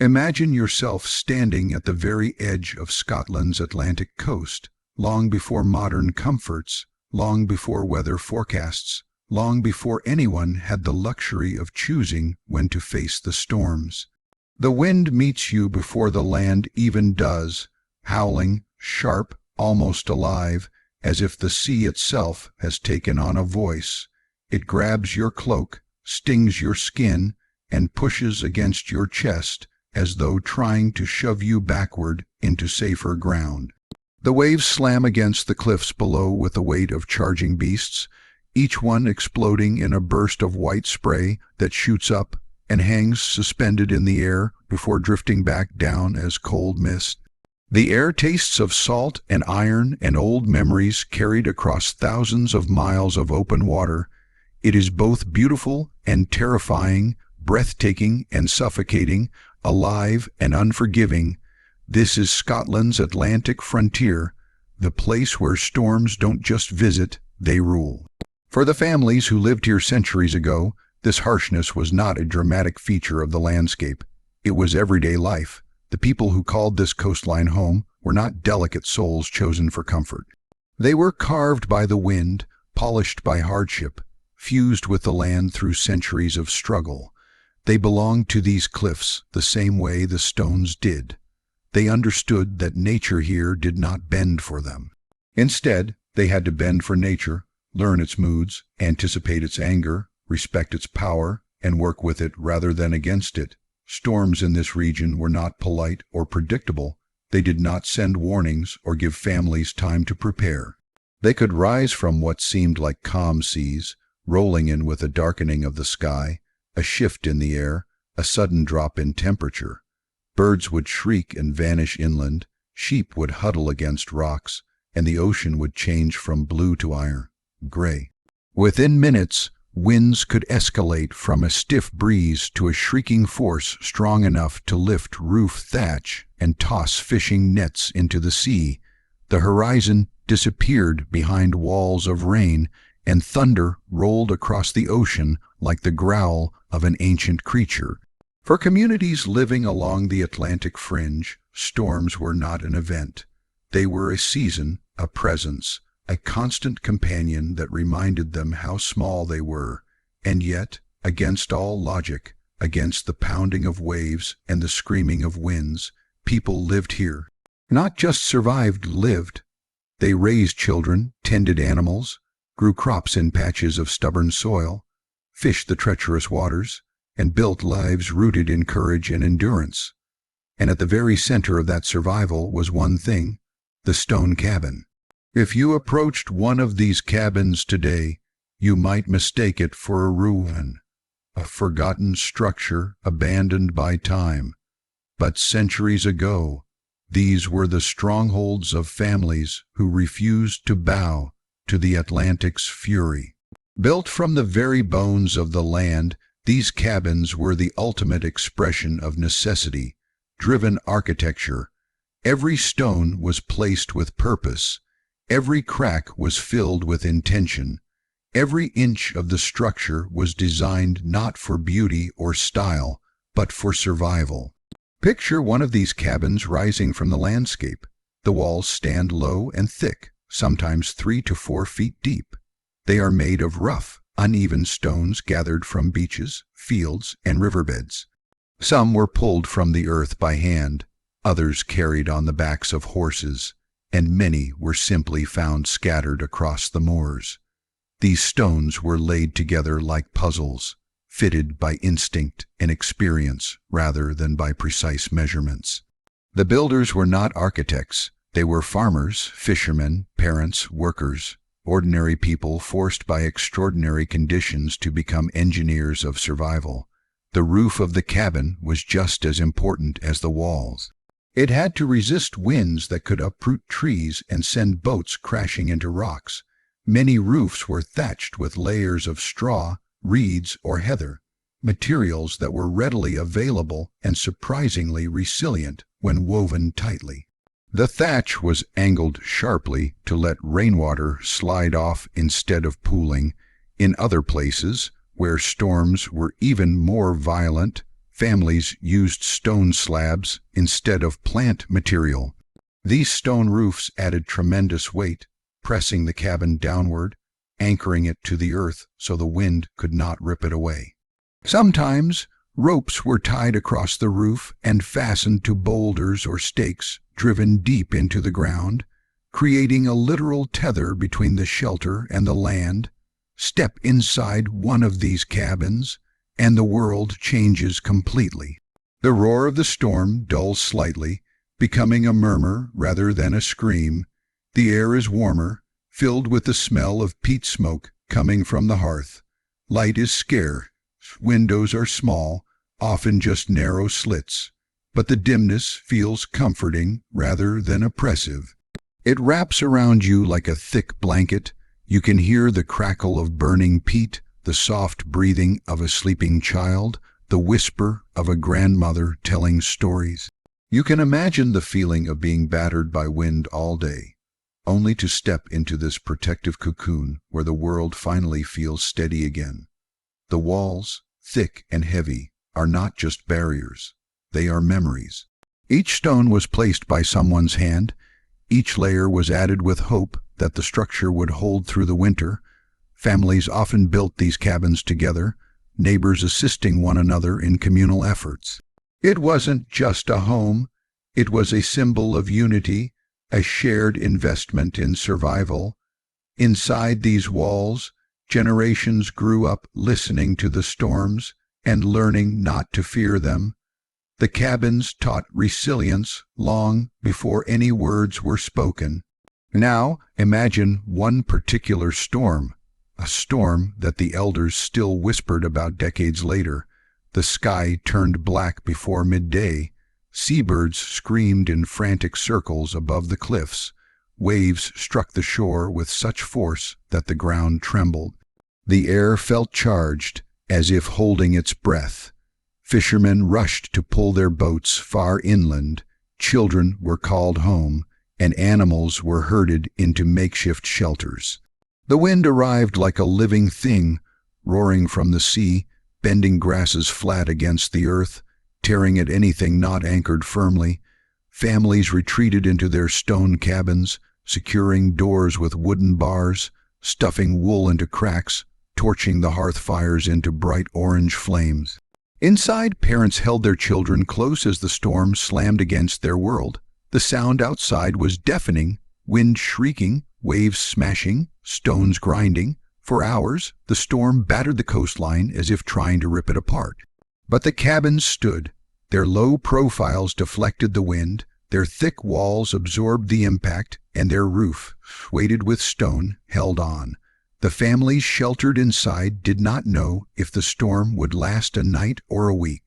Imagine yourself standing at the very edge of Scotland's Atlantic coast, long before modern comforts, long before weather forecasts, long before anyone had the luxury of choosing when to face the storms. The wind meets you before the land even does, howling, sharp, almost alive, as if the sea itself has taken on a voice. It grabs your cloak, stings your skin, and pushes against your chest as though trying to shove you backward into safer ground. The waves slam against the cliffs below with the weight of charging beasts, each one exploding in a burst of white spray that shoots up and hangs suspended in the air before drifting back down as cold mist. The air tastes of salt and iron and old memories carried across thousands of miles of open water. It is both beautiful and terrifying, breathtaking and suffocating, alive and unforgiving. This is Scotland's Atlantic frontier, the place where storms don't just visit, they rule. For the families who lived here centuries ago, this harshness was not a dramatic feature of the landscape. It was everyday life. The people who called this coastline home were not delicate souls chosen for comfort. They were carved by the wind, polished by hardship, fused with the land through centuries of struggle. They belonged to these cliffs the same way the stones did. They understood that nature here did not bend for them. Instead, they had to bend for nature, learn its moods, anticipate its anger, respect its power, and work with it rather than against it. Storms in this region were not polite or predictable. They did not send warnings or give families time to prepare. They could rise from what seemed like calm seas, rolling in with a darkening of the sky, a shift in the air, a sudden drop in temperature. Birds would shriek and vanish inland, sheep would huddle against rocks, and the ocean would change from blue to iron, gray. Within minutes, winds could escalate from a stiff breeze to a shrieking force strong enough to lift roof thatch and toss fishing nets into the sea. The horizon disappeared behind walls of rain, and thunder rolled across the ocean like the growl of an ancient creature. For communities living along the Atlantic fringe, storms were not an event. They were a season, a presence, a constant companion that reminded them how small they were. And yet, against all logic, against the pounding of waves and the screaming of winds, people lived here. Not just survived, lived. They raised children, tended animals, grew crops in patches of stubborn soil, fished the treacherous waters, and built lives rooted in courage and endurance. And at the very center of that survival was one thing: the stone cabin. If you approached one of these cabins today, you might mistake it for a ruin, a forgotten structure abandoned by time. But centuries ago, these were the strongholds of families who refused to bow to the Atlantic's fury. Built from the very bones of the land, these cabins were the ultimate expression of necessity-driven architecture. Every stone was placed with purpose. Every crack was filled with intention. Every inch of the structure was designed not for beauty or style, but for survival. Picture one of these cabins rising from the landscape. The walls stand low and thick, sometimes 3 to 4 feet deep. They are made of rough, uneven stones gathered from beaches, fields, and riverbeds. Some were pulled from the earth by hand, others carried on the backs of horses, and many were simply found scattered across the moors. These stones were laid together like puzzles, fitted by instinct and experience rather than by precise measurements. The builders were not architects. They were farmers, fishermen, parents, workers, ordinary people forced by extraordinary conditions to become engineers of survival. The roof of the cabin was just as important as the walls. It had to resist winds that could uproot trees and send boats crashing into rocks. Many roofs were thatched with layers of straw, reeds, or heather, materials that were readily available and surprisingly resilient when woven tightly. The thatch was angled sharply to let rainwater slide off instead of pooling. In other places, where storms were even more violent, Families used stone slabs instead of plant material. These stone roofs added tremendous weight, pressing the cabin downward, anchoring it to the earth so the wind could not rip it away. Sometimes ropes were tied across the roof and fastened to boulders or stakes driven deep into the ground, creating a literal tether between the shelter and the land. Step inside one of these cabins, and the world changes completely. The roar of the storm dulls slightly, becoming a murmur rather than a scream. The air is warmer, filled with the smell of peat smoke coming from the hearth. Light is scarce. Windows are small, often just narrow slits, but the dimness feels comforting rather than oppressive. It wraps around you like a thick blanket. You can hear the crackle of burning peat, the soft breathing of a sleeping child, the whisper of a grandmother telling stories. You can imagine the feeling of being battered by wind all day, only to step into this protective cocoon where the world finally feels steady again. The walls, thick and heavy, are not just barriers. They are memories. Each stone was placed by someone's hand. Each layer was added with hope that the structure would hold through the winter. Families often built these cabins together, neighbors assisting one another in communal efforts. It wasn't just a home, it was a symbol of unity, a shared investment in survival. Inside these walls, generations grew up listening to the storms and learning not to fear them. The cabins taught resilience long before any words were spoken. Now, imagine one particular storm, a storm that the elders still whispered about decades later. The sky turned black before midday. Seabirds screamed in frantic circles above the cliffs. Waves struck the shore with such force that the ground trembled. The air felt charged, as if holding its breath. Fishermen rushed to pull their boats far inland. Children were called home, and animals were herded into makeshift shelters. The wind arrived like a living thing, roaring from the sea, bending grasses flat against the earth, tearing at anything not anchored firmly. Families retreated into their stone cabins, securing doors with wooden bars, stuffing wool into cracks, torching the hearth fires into bright orange flames. Inside, parents held their children close as the storm slammed against their world. The sound outside was deafening, wind shrieking, waves smashing, stones grinding. For hours, the storm battered the coastline as if trying to rip it apart. But the cabins stood. Their low profiles deflected the wind, their thick walls absorbed the impact, and their roof, weighted with stone, held on. The families sheltered inside did not know if the storm would last a night or a week.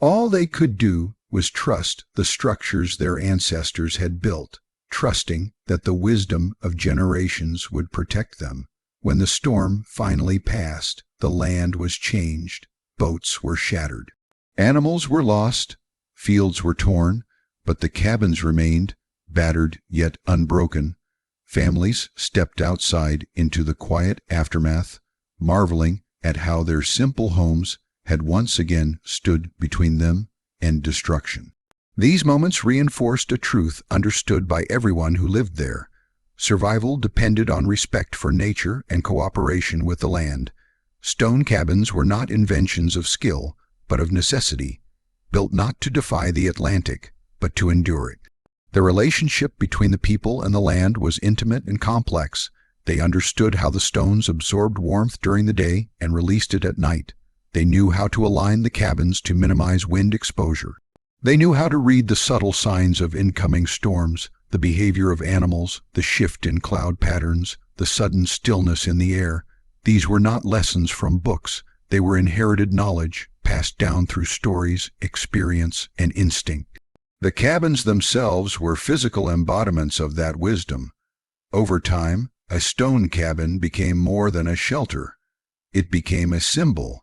All they could do was trust the structures their ancestors had built, trusting that the wisdom of generations would protect them. When the storm finally passed, the land was changed, boats were shattered. Animals were lost, fields were torn, but the cabins remained, battered yet unbroken. Families stepped outside into the quiet aftermath, marveling at how their simple homes had once again stood between them and destruction. These moments reinforced a truth understood by everyone who lived there. Survival depended on respect for nature and cooperation with the land. Stone cabins were not inventions of skill, but of necessity, built not to defy the Atlantic, but to endure it. The relationship between the people and the land was intimate and complex. They understood how the stones absorbed warmth during the day and released it at night. They knew how to align the cabins to minimize wind exposure. They knew how to read the subtle signs of incoming storms, the behavior of animals, the shift in cloud patterns, the sudden stillness in the air. These were not lessons from books. They were inherited knowledge, passed down through stories, experience, and instinct. The cabins themselves were physical embodiments of that wisdom. Over time, a stone cabin became more than a shelter. It became a symbol.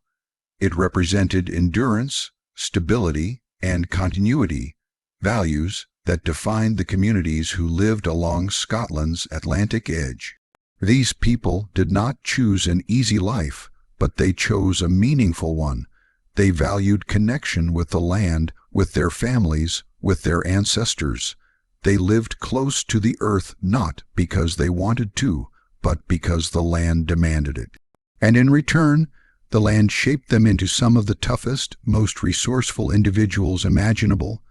It represented endurance, stability, and continuity, values that defined the communities who lived along Scotland's Atlantic edge. These people did not choose an easy life, but they chose a meaningful one. They valued connection with the land, with their families, with their ancestors. They lived close to the earth not because they wanted to, but because the land demanded it. And in return, the land shaped them into some of the toughest, most resourceful individuals imaginable.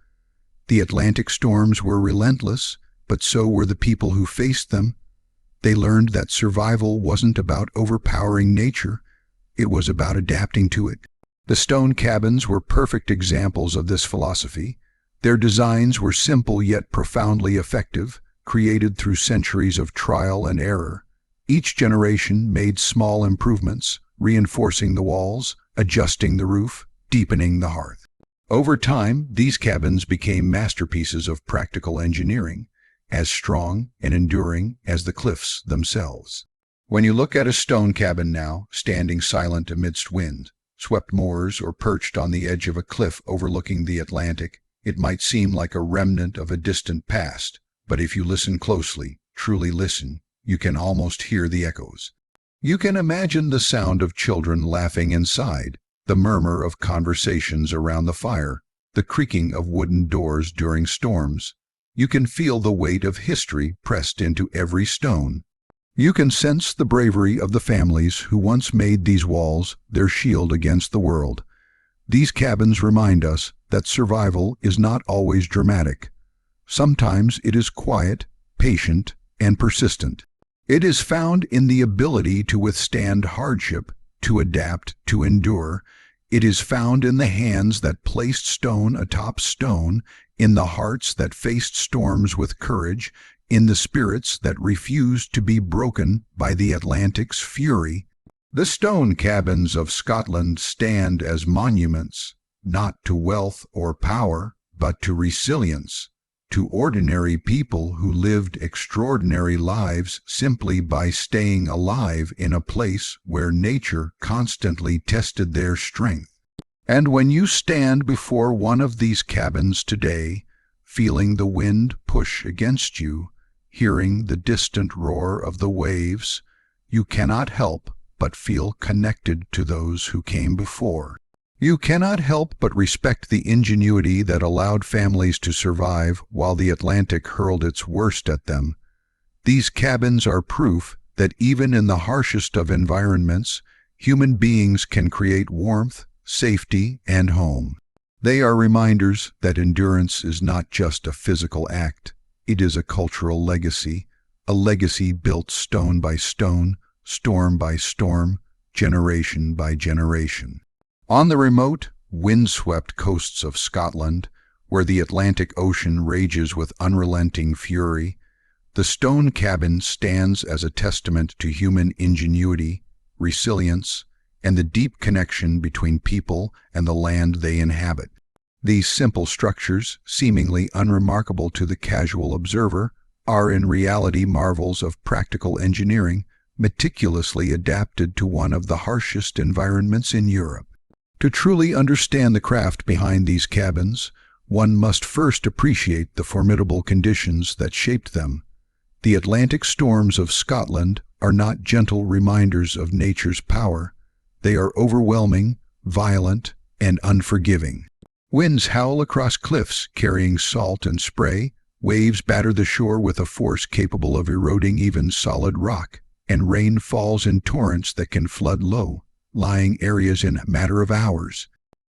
The Atlantic storms were relentless, but so were the people who faced them. They learned that survival wasn't about overpowering nature, it was about adapting to it. The stone cabins were perfect examples of this philosophy. Their designs were simple yet profoundly effective, created through centuries of trial and error. Each generation made small improvements, reinforcing the walls, adjusting the roof, deepening the hearth. Over time, these cabins became masterpieces of practical engineering, as strong and enduring as the cliffs themselves. When you look at a stone cabin now, standing silent amidst wind, swept moors, or perched on the edge of a cliff overlooking the Atlantic, it might seem like a remnant of a distant past, but if you listen closely, truly listen, you can almost hear the echoes. You can imagine the sound of children laughing inside, the murmur of conversations around the fire, the creaking of wooden doors during storms. You can feel the weight of history pressed into every stone. You can sense the bravery of the families who once made these walls their shield against the world. These cabins remind us that survival is not always dramatic. Sometimes it is quiet, patient, and persistent. It is found in the ability to withstand hardship, to adapt, to endure. It is found in the hands that placed stone atop stone, in the hearts that faced storms with courage, in the spirits that refused to be broken by the Atlantic's fury. The stone cabins of Scotland stand as monuments, not to wealth or power, but to resilience, to ordinary people who lived extraordinary lives simply by staying alive in a place where nature constantly tested their strength. And when you stand before one of these cabins today, feeling the wind push against you, hearing the distant roar of the waves, you cannot help but feel connected to those who came before. You cannot help but respect the ingenuity that allowed families to survive while the Atlantic hurled its worst at them. These cabins are proof that even in the harshest of environments, human beings can create warmth, safety, and home. They are reminders that endurance is not just a physical act. It is a cultural legacy, a legacy built stone by stone, storm by storm, generation by generation. On the remote, windswept coasts of Scotland, where the Atlantic Ocean rages with unrelenting fury, the stone cabin stands as a testament to human ingenuity, resilience, and the deep connection between people and the land they inhabit. These simple structures, seemingly unremarkable to the casual observer, are in reality marvels of practical engineering, meticulously adapted to one of the harshest environments in Europe. To truly understand the craft behind these cabins, one must first appreciate the formidable conditions that shaped them. The Atlantic storms of Scotland are not gentle reminders of nature's power. They are overwhelming, violent, and unforgiving. Winds howl across cliffs carrying salt and spray, waves batter the shore with a force capable of eroding even solid rock, and rain falls in torrents that can flood low-lying areas in a matter of hours.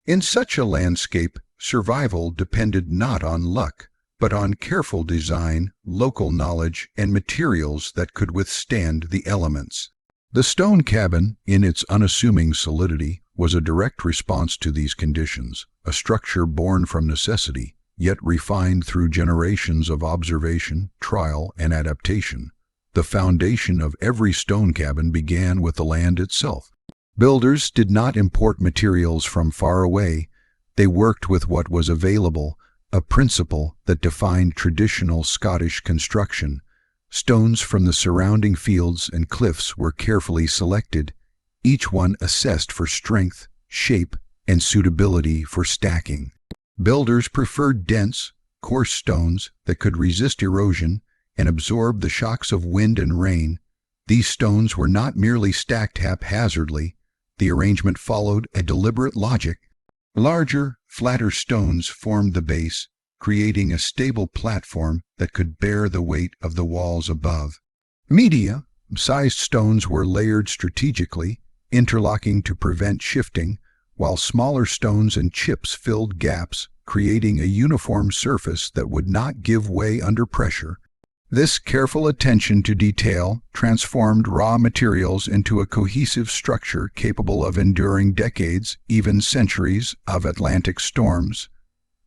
In such a landscape, survival depended not on luck, but on careful design, local knowledge, and materials that could withstand the elements. The stone cabin, in its unassuming solidity, was a direct response to these conditions, a structure born from necessity, yet refined through generations of observation, trial, and adaptation. The foundation of every stone cabin began with the land itself. Builders did not import materials from far away. They worked with what was available, a principle that defined traditional Scottish construction. Stones from the surrounding fields and cliffs were carefully selected, each one assessed for strength, shape, and suitability for stacking. Builders preferred dense, coarse stones that could resist erosion and absorb the shocks of wind and rain. These stones were not merely stacked haphazardly. The arrangement followed a deliberate logic. Larger, flatter stones formed the base, creating a stable platform that could bear the weight of the walls above. Medium-sized stones were layered strategically, interlocking to prevent shifting, while smaller stones and chips filled gaps, creating a uniform surface that would not give way under pressure. This careful attention to detail transformed raw materials into a cohesive structure capable of enduring decades, even centuries, of Atlantic storms.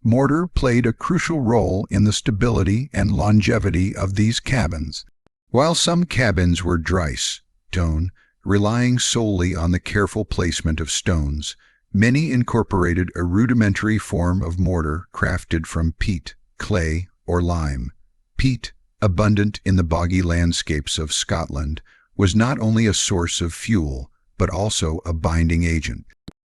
Mortar played a crucial role in the stability and longevity of these cabins. While some cabins were dry stone, relying solely on the careful placement of stones, many incorporated a rudimentary form of mortar crafted from peat, clay, or lime. Peat, abundant in the boggy landscapes of Scotland, was not only a source of fuel, but also a binding agent.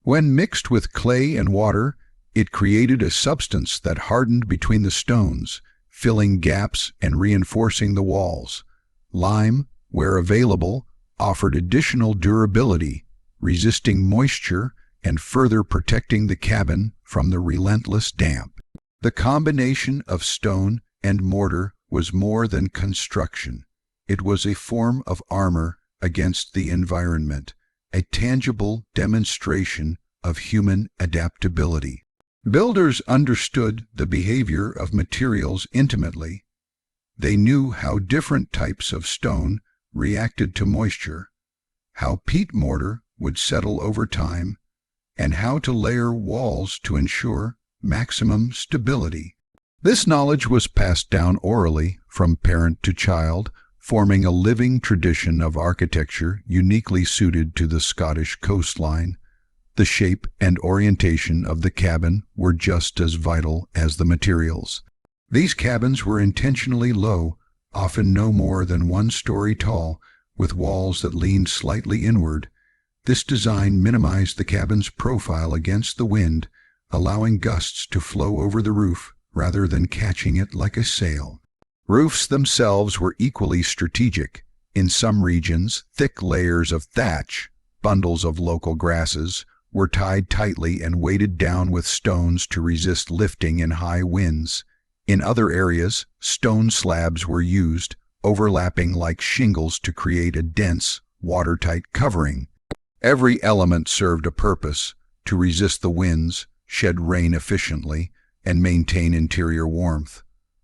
When mixed with clay and water, it created a substance that hardened between the stones, filling gaps and reinforcing the walls. Lime, where available, offered additional durability, resisting moisture and further protecting the cabin from the relentless damp. The combination of stone and mortar was more than construction. It was a form of armor against the environment, a tangible demonstration of human adaptability. Builders understood the behavior of materials intimately. They knew how different types of stone reacted to moisture, how peat mortar would settle over time, and how to layer walls to ensure maximum stability. This knowledge was passed down orally from parent to child, forming a living tradition of architecture uniquely suited to the Scottish coastline. The shape and orientation of the cabin were just as vital as the materials. These cabins were intentionally low, often no more than 1 story tall, with walls that leaned slightly inward. This design minimized the cabin's profile against the wind, allowing gusts to flow over the roof rather than catching it like a sail. Roofs themselves were equally strategic. In some regions, thick layers of thatch, bundles of local grasses, were tied tightly and weighted down with stones to resist lifting in high winds. In other areas, stone slabs were used, overlapping like shingles to create a dense, watertight covering. Every element served a purpose: to resist the winds, shed rain efficiently, and maintain interior warmth.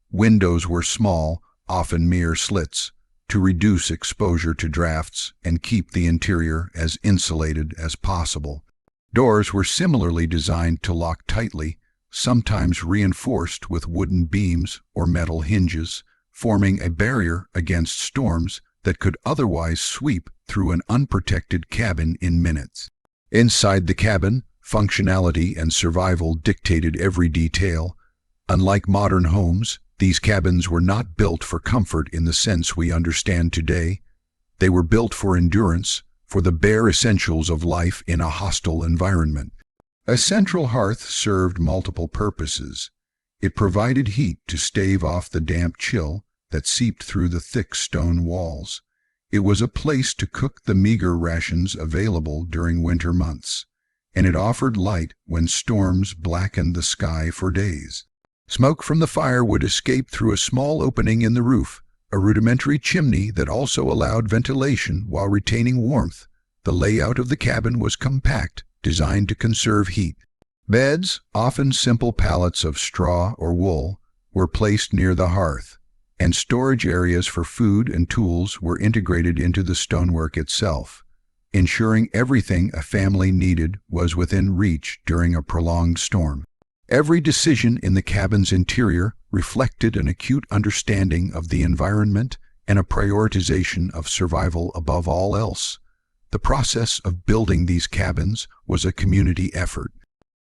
Windows were small, often mere slits, to reduce exposure to drafts and keep the interior as insulated as possible. Doors were similarly designed to lock tightly, sometimes reinforced with wooden beams or metal hinges, forming a barrier against storms that could otherwise sweep through an unprotected cabin in minutes. Inside the cabin, functionality and survival dictated every detail. Unlike modern homes, these cabins were not built for comfort in the sense we understand today. They were built for endurance, for the bare essentials of life in a hostile environment. A central hearth served multiple purposes. It provided heat to stave off the damp chill that seeped through the thick stone walls. It was a place to cook the meager rations available during winter months, and it offered light when storms blackened the sky for days. Smoke from the fire would escape through a small opening in the roof, a rudimentary chimney that also allowed ventilation while retaining warmth. The layout of the cabin was compact, designed to conserve heat. Beds, often simple pallets of straw or wool, were placed near the hearth, and storage areas for food and tools were integrated into the stonework itself, ensuring everything a family needed was within reach during a prolonged storm. Every decision in the cabin's interior reflected an acute understanding of the environment and a prioritization of survival above all else. The process of building these cabins was a community effort.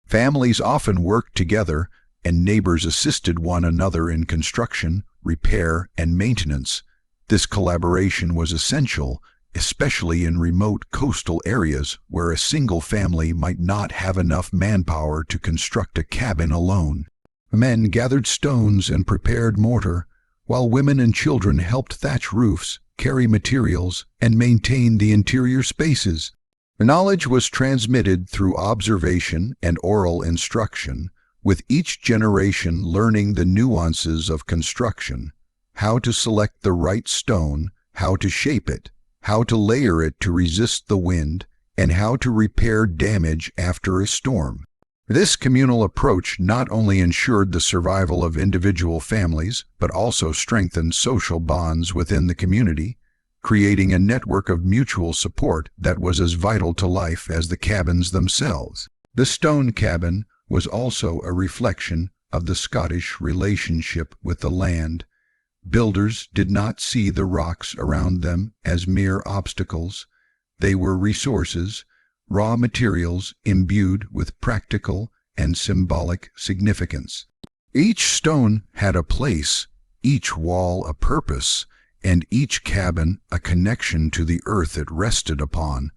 Families often worked together, and neighbors assisted one another in construction, repair, and maintenance. This collaboration was essential, especially in remote coastal areas where a single family might not have enough manpower to construct a cabin alone. Men gathered stones and prepared mortar, while women and children helped thatch roofs, carry materials, and maintain the interior spaces. Knowledge was transmitted through observation and oral instruction, with each generation learning the nuances of construction, how to select the right stone, how to shape it, how to layer it to resist the wind, and how to repair damage after a storm. This communal approach not only ensured the survival of individual families, but also strengthened social bonds within the community, creating a network of mutual support that was as vital to life as the cabins themselves. The stone cabin was also a reflection of the Scottish relationship with the land. Builders did not see the rocks around them as mere obstacles. They were resources, raw materials imbued with practical and symbolic significance. Each stone had a place, each wall a purpose, and each cabin a connection to the earth it rested upon.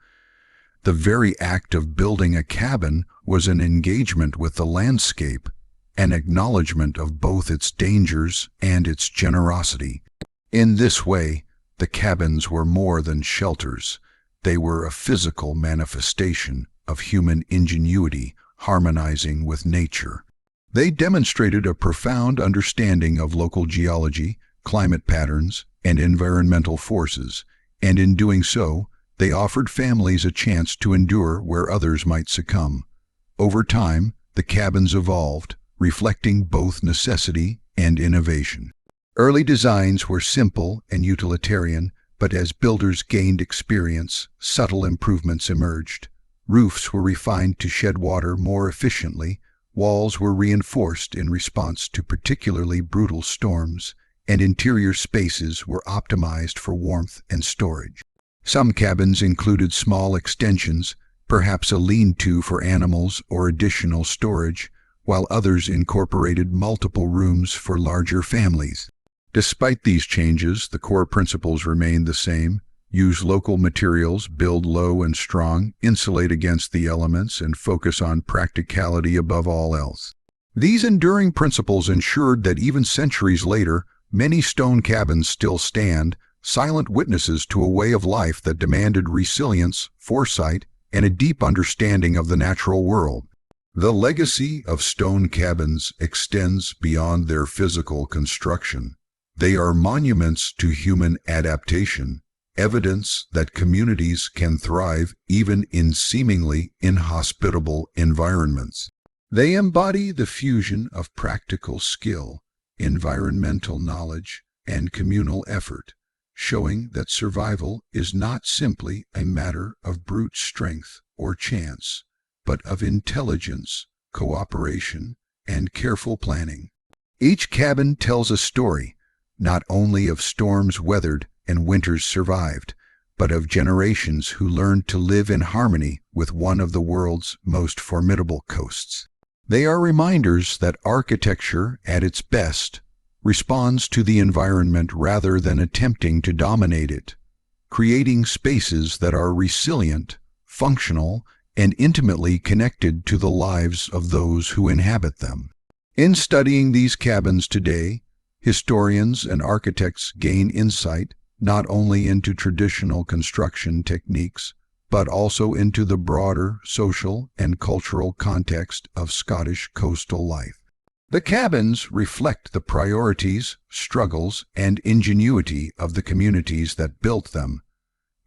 The very act of building a cabin was an engagement with the landscape, an acknowledgement of both its dangers and its generosity. In this way, the cabins were more than shelters. They were a physical manifestation of human ingenuity harmonizing with nature. They demonstrated a profound understanding of local geology, climate patterns, and environmental forces, and in doing so, they offered families a chance to endure where others might succumb. Over time, the cabins evolved, reflecting both necessity and innovation. Early designs were simple and utilitarian, but as builders gained experience, subtle improvements emerged. Roofs were refined to shed water more efficiently, walls were reinforced in response to particularly brutal storms, and interior spaces were optimized for warmth and storage. Some cabins included small extensions, perhaps a lean-to for animals or additional storage, while others incorporated multiple rooms for larger families. Despite these changes, the core principles remained the same. Use local materials, build low and strong, insulate against the elements, and focus on practicality above all else. These enduring principles ensured that even centuries later, many stone cabins still stand, silent witnesses to a way of life that demanded resilience, foresight, and a deep understanding of the natural world. The legacy of stone cabins extends beyond their physical construction. They are monuments to human adaptation, evidence that communities can thrive even in seemingly inhospitable environments. They embody the fusion of practical skill, environmental knowledge, and communal effort, showing that survival is not simply a matter of brute strength or chance, but of intelligence, cooperation, and careful planning. Each cabin tells a story, not only of storms weathered and winters survived, but of generations who learned to live in harmony with one of the world's most formidable coasts. They are reminders that architecture, at its best, responds to the environment rather than attempting to dominate it, creating spaces that are resilient, functional, and intimately connected to the lives of those who inhabit them. In studying these cabins today, historians and architects gain insight not only into traditional construction techniques, but also into the broader social and cultural context of Scottish coastal life. The cabins reflect the priorities, struggles, and ingenuity of the communities that built them.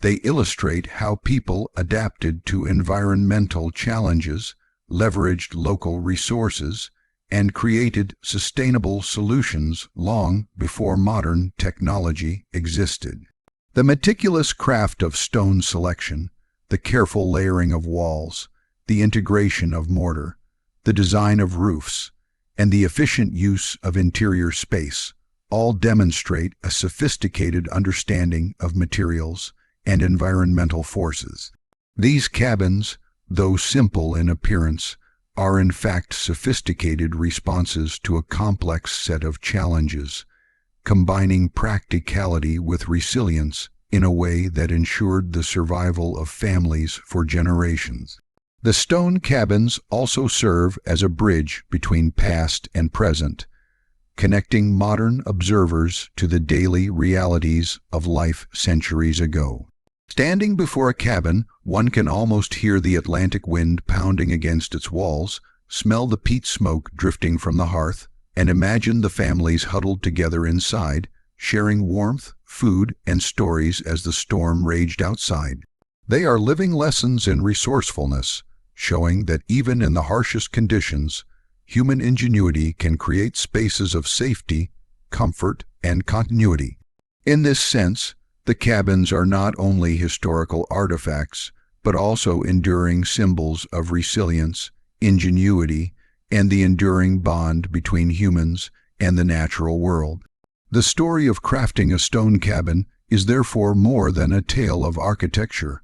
They illustrate how people adapted to environmental challenges, leveraged local resources, and created sustainable solutions long before modern technology existed. The meticulous craft of stone selection, the careful layering of walls, the integration of mortar, the design of roofs, and the efficient use of interior space all demonstrate a sophisticated understanding of materials and environmental forces. These cabins, though simple in appearance, are in fact sophisticated responses to a complex set of challenges, combining practicality with resilience in a way that ensured the survival of families for generations. The stone cabins also serve as a bridge between past and present, connecting modern observers to the daily realities of life centuries ago. Standing before a cabin, one can almost hear the Atlantic wind pounding against its walls, smell the peat smoke drifting from the hearth, and imagine the families huddled together inside, sharing warmth, food, and stories as the storm raged outside. They are living lessons in resourcefulness, showing that even in the harshest conditions, human ingenuity can create spaces of safety, comfort, and continuity. In this sense, the cabins are not only historical artifacts, but also enduring symbols of resilience, ingenuity, and the enduring bond between humans and the natural world. The story of crafting a stone cabin is therefore more than a tale of architecture.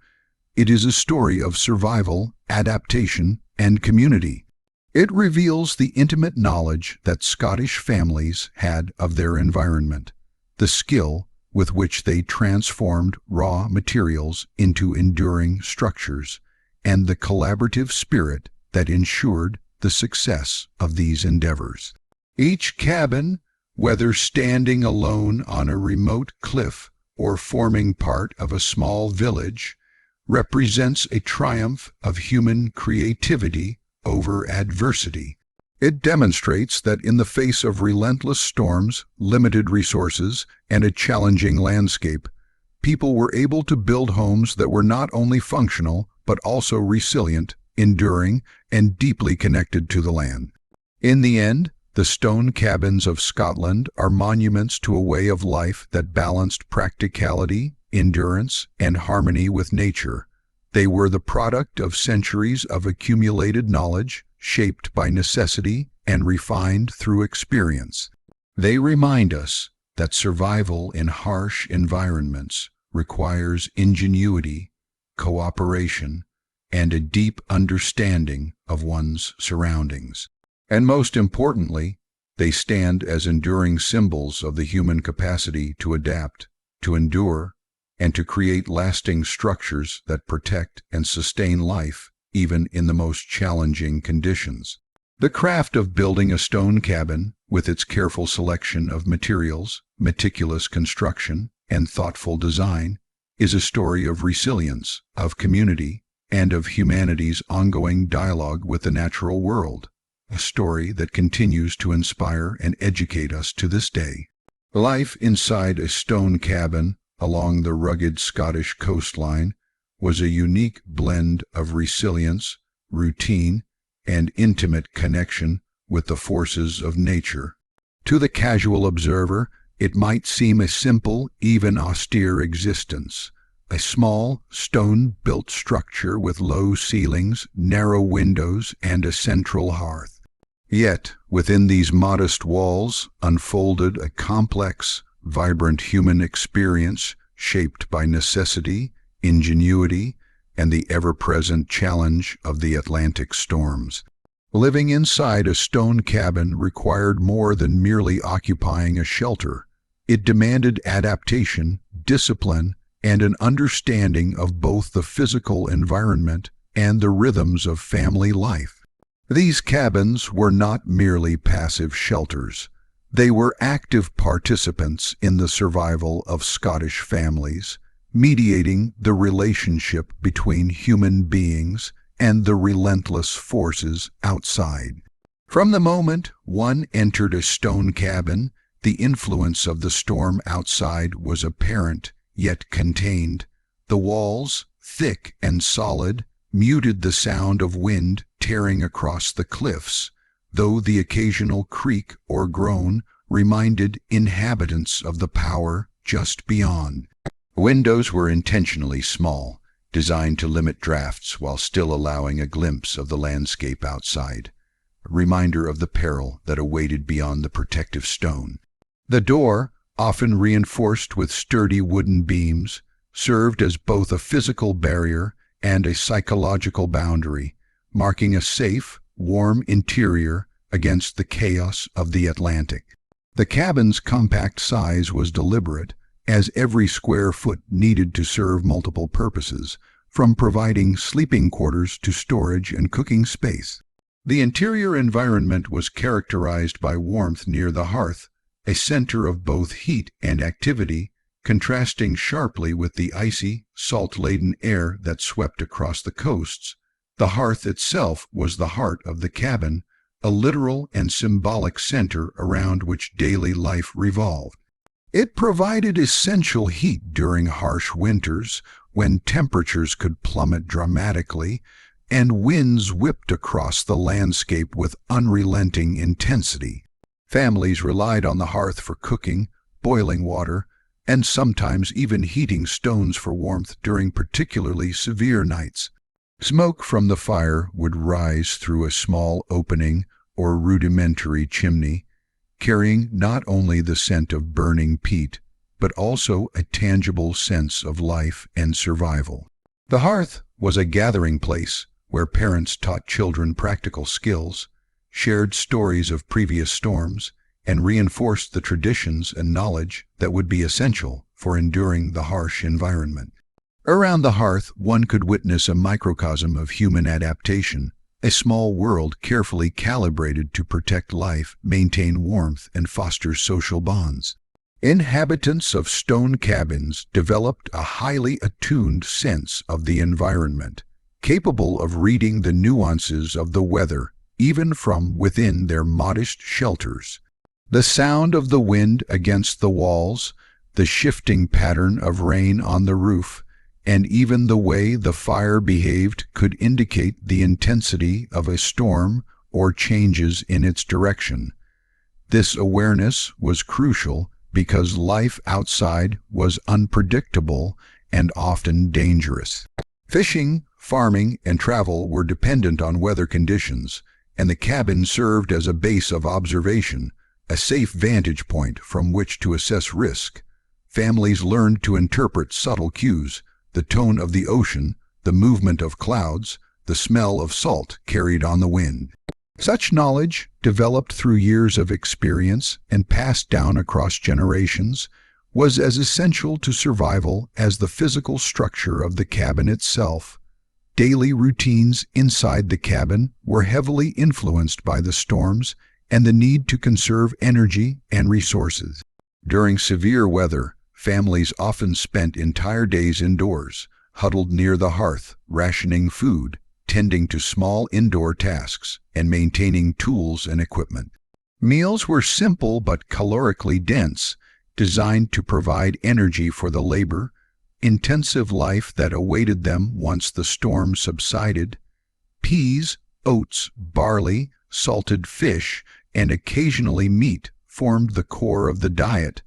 It is a story of survival, adaptation, and community. It reveals the intimate knowledge that Scottish families had of their environment, the skill with which they transformed raw materials into enduring structures, and the collaborative spirit that ensured the success of these endeavors. Each cabin, whether standing alone on a remote cliff or forming part of a small village, represents a triumph of human creativity over adversity. It demonstrates that in the face of relentless storms, limited resources, and a challenging landscape, people were able to build homes that were not only functional, but also resilient, enduring, and deeply connected to the land. In the end, the stone cabins of Scotland are monuments to a way of life that balanced practicality, endurance, and harmony with nature. They were the product of centuries of accumulated knowledge, shaped by necessity and refined through experience. They remind us that survival in harsh environments requires ingenuity, cooperation, and a deep understanding of one's surroundings. And most importantly, they stand as enduring symbols of the human capacity to adapt, to endure, and to create lasting structures that protect and sustain life even in the most challenging conditions. The craft of building a stone cabin, with its careful selection of materials, meticulous construction, and thoughtful design, is a story of resilience, of community, and of humanity's ongoing dialogue with the natural world, a story that continues to inspire and educate us to this day. Life inside a stone cabin along the rugged Scottish coastline was a unique blend of resilience, routine, and intimate connection with the forces of nature. To the casual observer, it might seem a simple, even austere existence, a small, stone-built structure with low ceilings, narrow windows, and a central hearth. Yet, within these modest walls unfolded a complex, vibrant human experience shaped by necessity, ingenuity, and the ever-present challenge of the Atlantic storms. Living inside a stone cabin required more than merely occupying a shelter. It demanded adaptation, discipline, and an understanding of both the physical environment and the rhythms of family life. These cabins were not merely passive shelters. They were active participants in the survival of Scottish families, mediating the relationship between human beings and the relentless forces outside. From the moment one entered a stone cabin, the influence of the storm outside was apparent, yet contained. The walls, thick and solid, muted the sound of wind tearing across the cliffs, though the occasional creak or groan reminded inhabitants of the power just beyond. Windows were intentionally small, designed to limit drafts while still allowing a glimpse of the landscape outside, a reminder of the peril that awaited beyond the protective stone. The door, often reinforced with sturdy wooden beams, served as both a physical barrier and a psychological boundary, marking a safe, warm interior against the chaos of the Atlantic. The cabin's compact size was deliberate, as every square foot needed to serve multiple purposes, from providing sleeping quarters to storage and cooking space. The interior environment was characterized by warmth near the hearth, a center of both heat and activity, contrasting sharply with the icy, salt-laden air that swept across the coasts. The hearth itself was the heart of the cabin, a literal and symbolic center around which daily life revolved. It provided essential heat during harsh winters, when temperatures could plummet dramatically, and winds whipped across the landscape with unrelenting intensity. Families relied on the hearth for cooking, boiling water, and sometimes even heating stones for warmth during particularly severe nights. Smoke from the fire would rise through a small opening or rudimentary chimney, carrying not only the scent of burning peat, but also a tangible sense of life and survival. The hearth was a gathering place where parents taught children practical skills, shared stories of previous storms, and reinforced the traditions and knowledge that would be essential for enduring the harsh environment. Around the hearth, one could witness a microcosm of human adaptation, a small world carefully calibrated to protect life, maintain warmth, and foster social bonds. Inhabitants of stone cabins developed a highly attuned sense of the environment, capable of reading the nuances of the weather even from within their modest shelters. The sound of the wind against the walls, the shifting pattern of rain on the roof, and even the way the fire behaved could indicate the intensity of a storm or changes in its direction. This awareness was crucial because life outside was unpredictable and often dangerous. Fishing, farming, and travel were dependent on weather conditions, and the cabin served as a base of observation, a safe vantage point from which to assess risk. Families learned to interpret subtle cues, the tone of the ocean, the movement of clouds, the smell of salt carried on the wind. Such knowledge, developed through years of experience and passed down across generations, was as essential to survival as the physical structure of the cabin itself. Daily routines inside the cabin were heavily influenced by the storms and the need to conserve energy and resources. During severe weather, families often spent entire days indoors, huddled near the hearth, rationing food, tending to small indoor tasks, and maintaining tools and equipment. Meals were simple but calorically dense, designed to provide energy for the labor-intensive life that awaited them once the storm subsided. Peas, oats, barley, salted fish, and occasionally meat formed the core of the diet,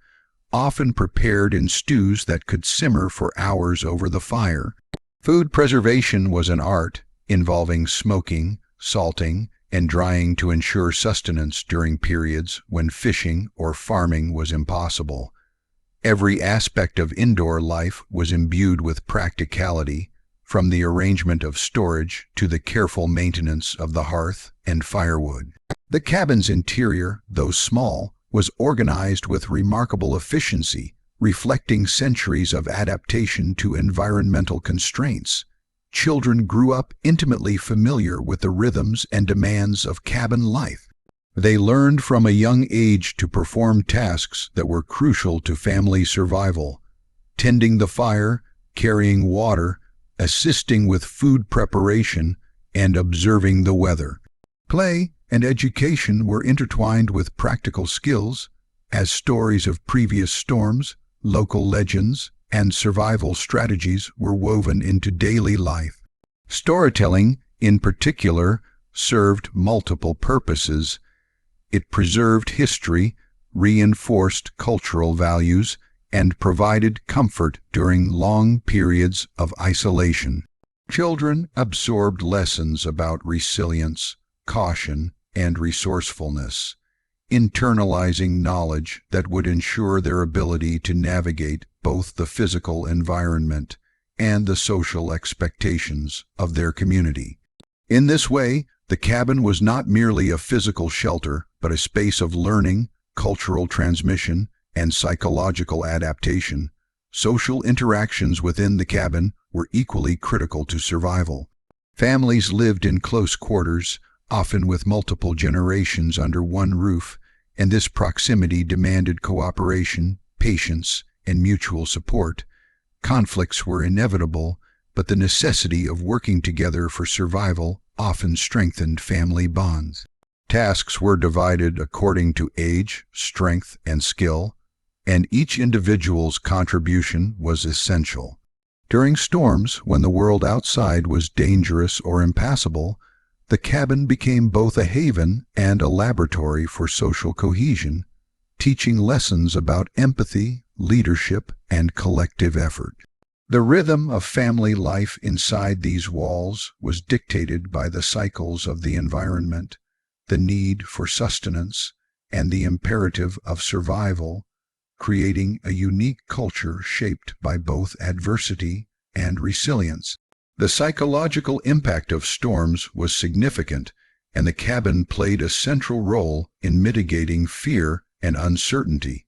often prepared in stews that could simmer for hours over the fire. Food preservation was an art, involving smoking, salting, and drying to ensure sustenance during periods when fishing or farming was impossible. Every aspect of indoor life was imbued with practicality, from the arrangement of storage to the careful maintenance of the hearth and firewood. The cabin's interior, though small, was organized with remarkable efficiency, reflecting centuries of adaptation to environmental constraints. Children grew up intimately familiar with the rhythms and demands of cabin life. They learned from a young age to perform tasks that were crucial to family survival: tending the fire, carrying water, assisting with food preparation, and observing the weather. Play and education were intertwined with practical skills, as stories of previous storms, local legends, and survival strategies were woven into daily life. Storytelling, in particular, served multiple purposes. It preserved history, reinforced cultural values, and provided comfort during long periods of isolation. Children absorbed lessons about resilience, caution, and resourcefulness, internalizing knowledge that would ensure their ability to navigate both the physical environment and the social expectations of their community. In this way, the cabin was not merely a physical shelter, but a space of learning, cultural transmission, and psychological adaptation. Social interactions within the cabin were equally critical to survival. Families lived in close quarters, often with multiple generations under one roof, and this proximity demanded cooperation, patience, and mutual support. Conflicts were inevitable, but the necessity of working together for survival often strengthened family bonds. Tasks were divided according to age, strength, and skill, and each individual's contribution was essential. During storms, when the world outside was dangerous or impassable, the cabin became both a haven and a laboratory for social cohesion, teaching lessons about empathy, leadership, and collective effort. The rhythm of family life inside these walls was dictated by the cycles of the environment, the need for sustenance, and the imperative of survival, creating a unique culture shaped by both adversity and resilience. The psychological impact of storms was significant, and the cabin played a central role in mitigating fear and uncertainty.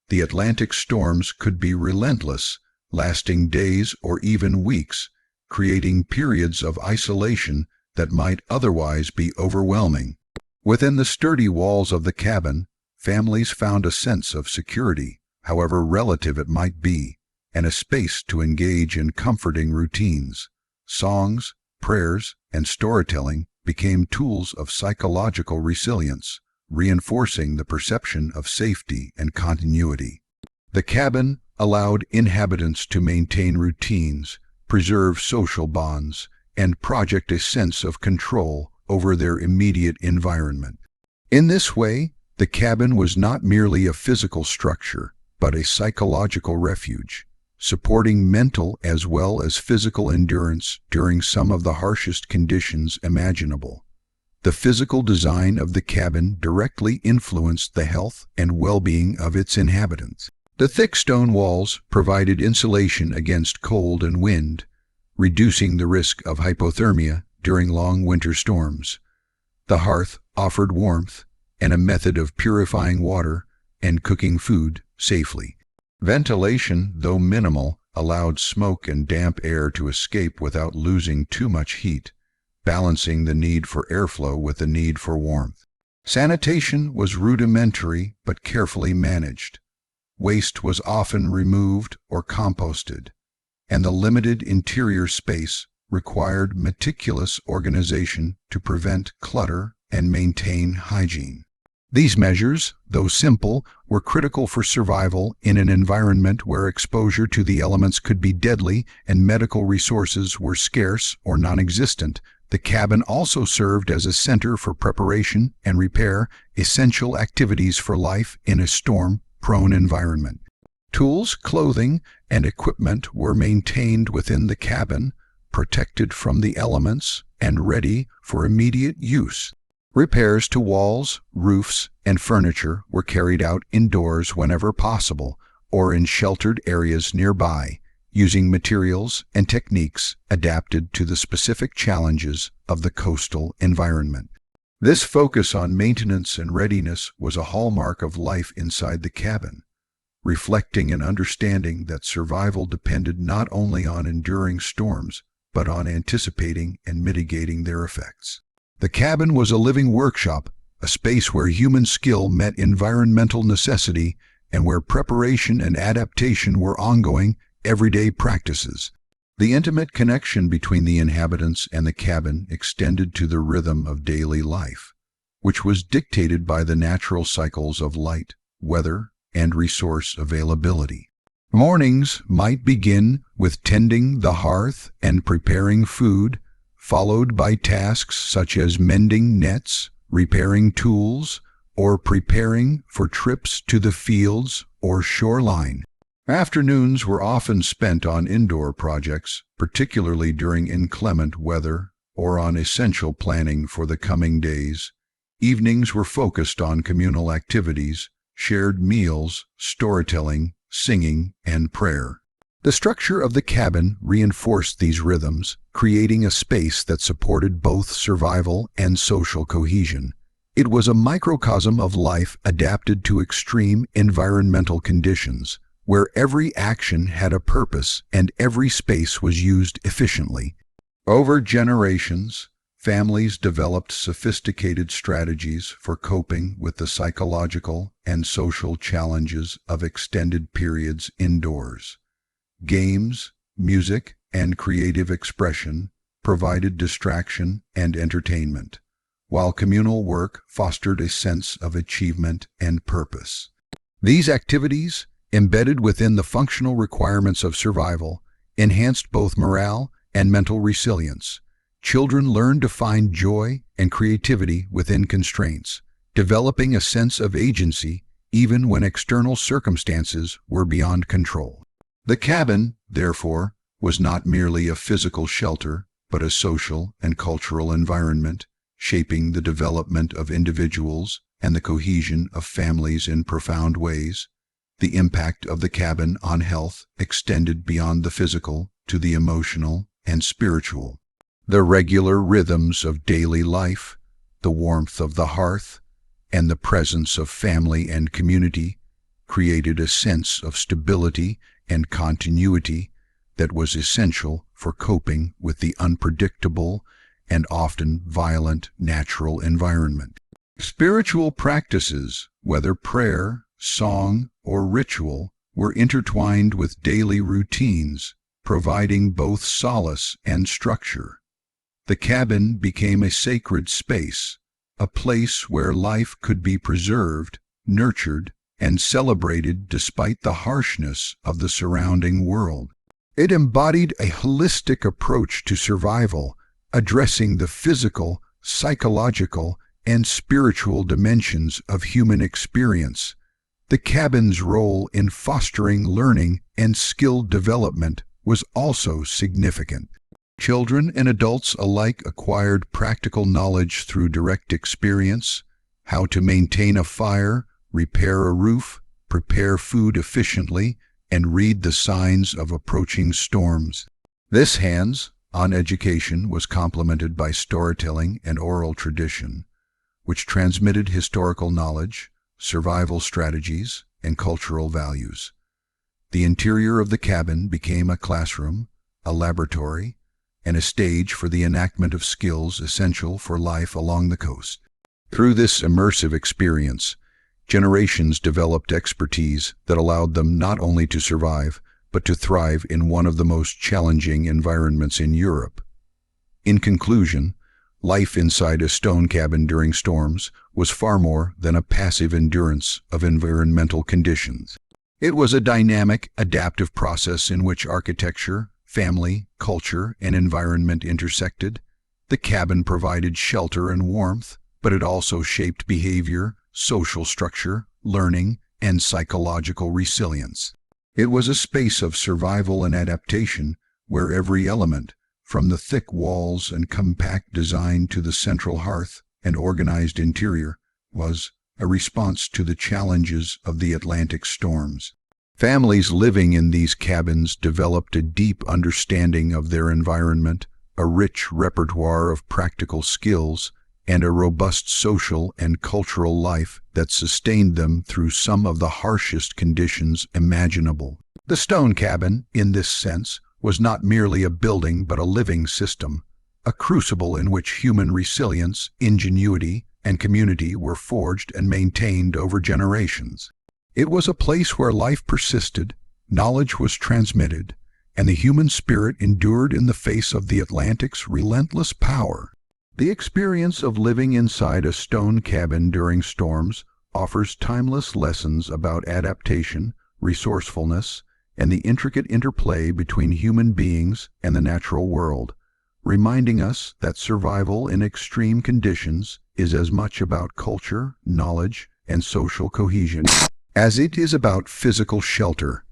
The Atlantic storms could be relentless, lasting days or even weeks, creating periods of isolation that might otherwise be overwhelming. Within the sturdy walls of the cabin, families found a sense of security, however relative it might be, and a space to engage in comforting routines. Songs, prayers, and storytelling became tools of psychological resilience, reinforcing the perception of safety and continuity. The cabin allowed inhabitants to maintain routines, preserve social bonds, and project a sense of control over their immediate environment. In this way, the cabin was not merely a physical structure, but a psychological refuge, supporting mental as well as physical endurance during some of the harshest conditions imaginable. The physical design of the cabin directly influenced the health and well-being of its inhabitants. The thick stone walls provided insulation against cold and wind, reducing the risk of hypothermia during long winter storms. The hearth offered warmth and a method of purifying water and cooking food safely. Ventilation, though minimal, allowed smoke and damp air to escape without losing too much heat, balancing the need for airflow with the need for warmth. Sanitation was rudimentary but carefully managed. Waste was often removed or composted, and the limited interior space required meticulous organization to prevent clutter and maintain hygiene. These measures, though simple, were critical for survival in an environment where exposure to the elements could be deadly and medical resources were scarce or non-existent. The cabin also served as a center for preparation and repair, essential activities for life in a storm-prone environment. Tools, clothing, and equipment were maintained within the cabin, protected from the elements and ready for immediate use. Repairs to walls, roofs, and furniture were carried out indoors whenever possible or in sheltered areas nearby, using materials and techniques adapted to the specific challenges of the coastal environment. This focus on maintenance and readiness was a hallmark of life inside the cabin, reflecting an understanding that survival depended not only on enduring storms, but on anticipating and mitigating their effects. The cabin was a living workshop, a space where human skill met environmental necessity and where preparation and adaptation were ongoing, everyday practices. The intimate connection between the inhabitants and the cabin extended to the rhythm of daily life, which was dictated by the natural cycles of light, weather, and resource availability. Mornings might begin with tending the hearth and preparing food, followed by tasks such as mending nets, repairing tools, or preparing for trips to the fields or shoreline. Afternoons were often spent on indoor projects, particularly during inclement weather, or on essential planning for the coming days. Evenings were focused on communal activities, shared meals, storytelling, singing, and prayer. The structure of the cabin reinforced these rhythms, creating a space that supported both survival and social cohesion. It was a microcosm of life adapted to extreme environmental conditions, where every action had a purpose and every space was used efficiently. Over generations, families developed sophisticated strategies for coping with the psychological and social challenges of extended periods indoors. Games, music, and creative expression provided distraction and entertainment, while communal work fostered a sense of achievement and purpose. These activities, embedded within the functional requirements of survival, enhanced both morale and mental resilience. Children learned to find joy and creativity within constraints, developing a sense of agency even when external circumstances were beyond control. The cabin, therefore, was not merely a physical shelter, but a social and cultural environment, shaping the development of individuals and the cohesion of families in profound ways. The impact of the cabin on health extended beyond the physical to the emotional and spiritual. The regular rhythms of daily life, the warmth of the hearth, and the presence of family and community created a sense of stability and continuity that was essential for coping with the unpredictable and often violent natural environment. Spiritual practices, whether prayer, song, or ritual, were intertwined with daily routines, providing both solace and structure. The cabin became a sacred space, a place where life could be preserved, nurtured, and celebrated despite the harshness of the surrounding world. It embodied a holistic approach to survival, addressing the physical, psychological, and spiritual dimensions of human experience. The cabin's role in fostering learning and skill development was also significant. Children and adults alike acquired practical knowledge through direct experience: how to maintain a fire, repair a roof, prepare food efficiently, and read the signs of approaching storms. This hands-on education was complemented by storytelling and oral tradition, which transmitted historical knowledge, survival strategies, and cultural values. The interior of the cabin became a classroom, a laboratory, and a stage for the enactment of skills essential for life along the coast. Through this immersive experience, generations developed expertise that allowed them not only to survive, but to thrive in one of the most challenging environments in Europe. In conclusion, life inside a stone cabin during storms was far more than a passive endurance of environmental conditions. It was a dynamic, adaptive process in which architecture, family, culture, and environment intersected. The cabin provided shelter and warmth, but it also shaped behavior, social structure, learning, and psychological resilience. It was a space of survival and adaptation where every element, from the thick walls and compact design to the central hearth and organized interior, was a response to the challenges of the Atlantic storms. Families living in these cabins developed a deep understanding of their environment, a rich repertoire of practical skills, and a robust social and cultural life that sustained them through some of the harshest conditions imaginable. The stone cabin, in this sense, was not merely a building but a living system, a crucible in which human resilience, ingenuity, and community were forged and maintained over generations. It was a place where life persisted, knowledge was transmitted, and the human spirit endured in the face of the Atlantic's relentless power. The experience of living inside a stone cabin during storms offers timeless lessons about adaptation, resourcefulness, and the intricate interplay between human beings and the natural world, reminding us that survival in extreme conditions is as much about culture, knowledge, and social cohesion as it is about physical shelter.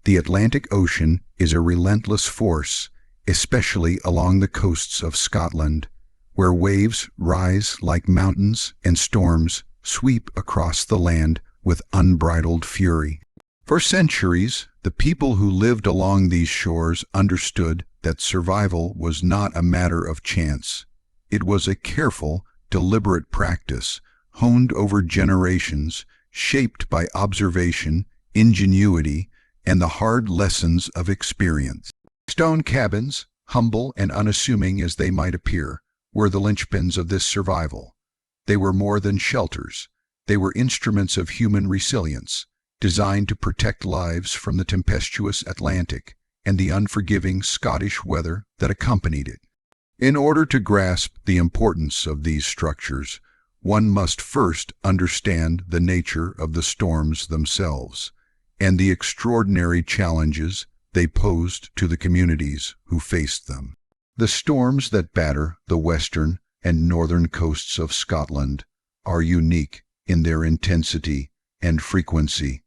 The Atlantic Ocean is a relentless force, especially along the coasts of Scotland, where waves rise like mountains and storms sweep across the land with unbridled fury. For centuries, the people who lived along these shores understood that survival was not a matter of chance. It was a careful, deliberate practice, honed over generations, shaped by observation, ingenuity, and the hard lessons of experience. Stone cabins, humble and unassuming as they might appear, were the linchpins of this survival. They were more than shelters. They were instruments of human resilience, designed to protect lives from the tempestuous Atlantic and the unforgiving Scottish weather that accompanied it. In order to grasp the importance of these structures, one must first understand the nature of the storms themselves and the extraordinary challenges they posed to the communities who faced them. The storms that batter the western and northern coasts of Scotland are unique in their intensity and frequency.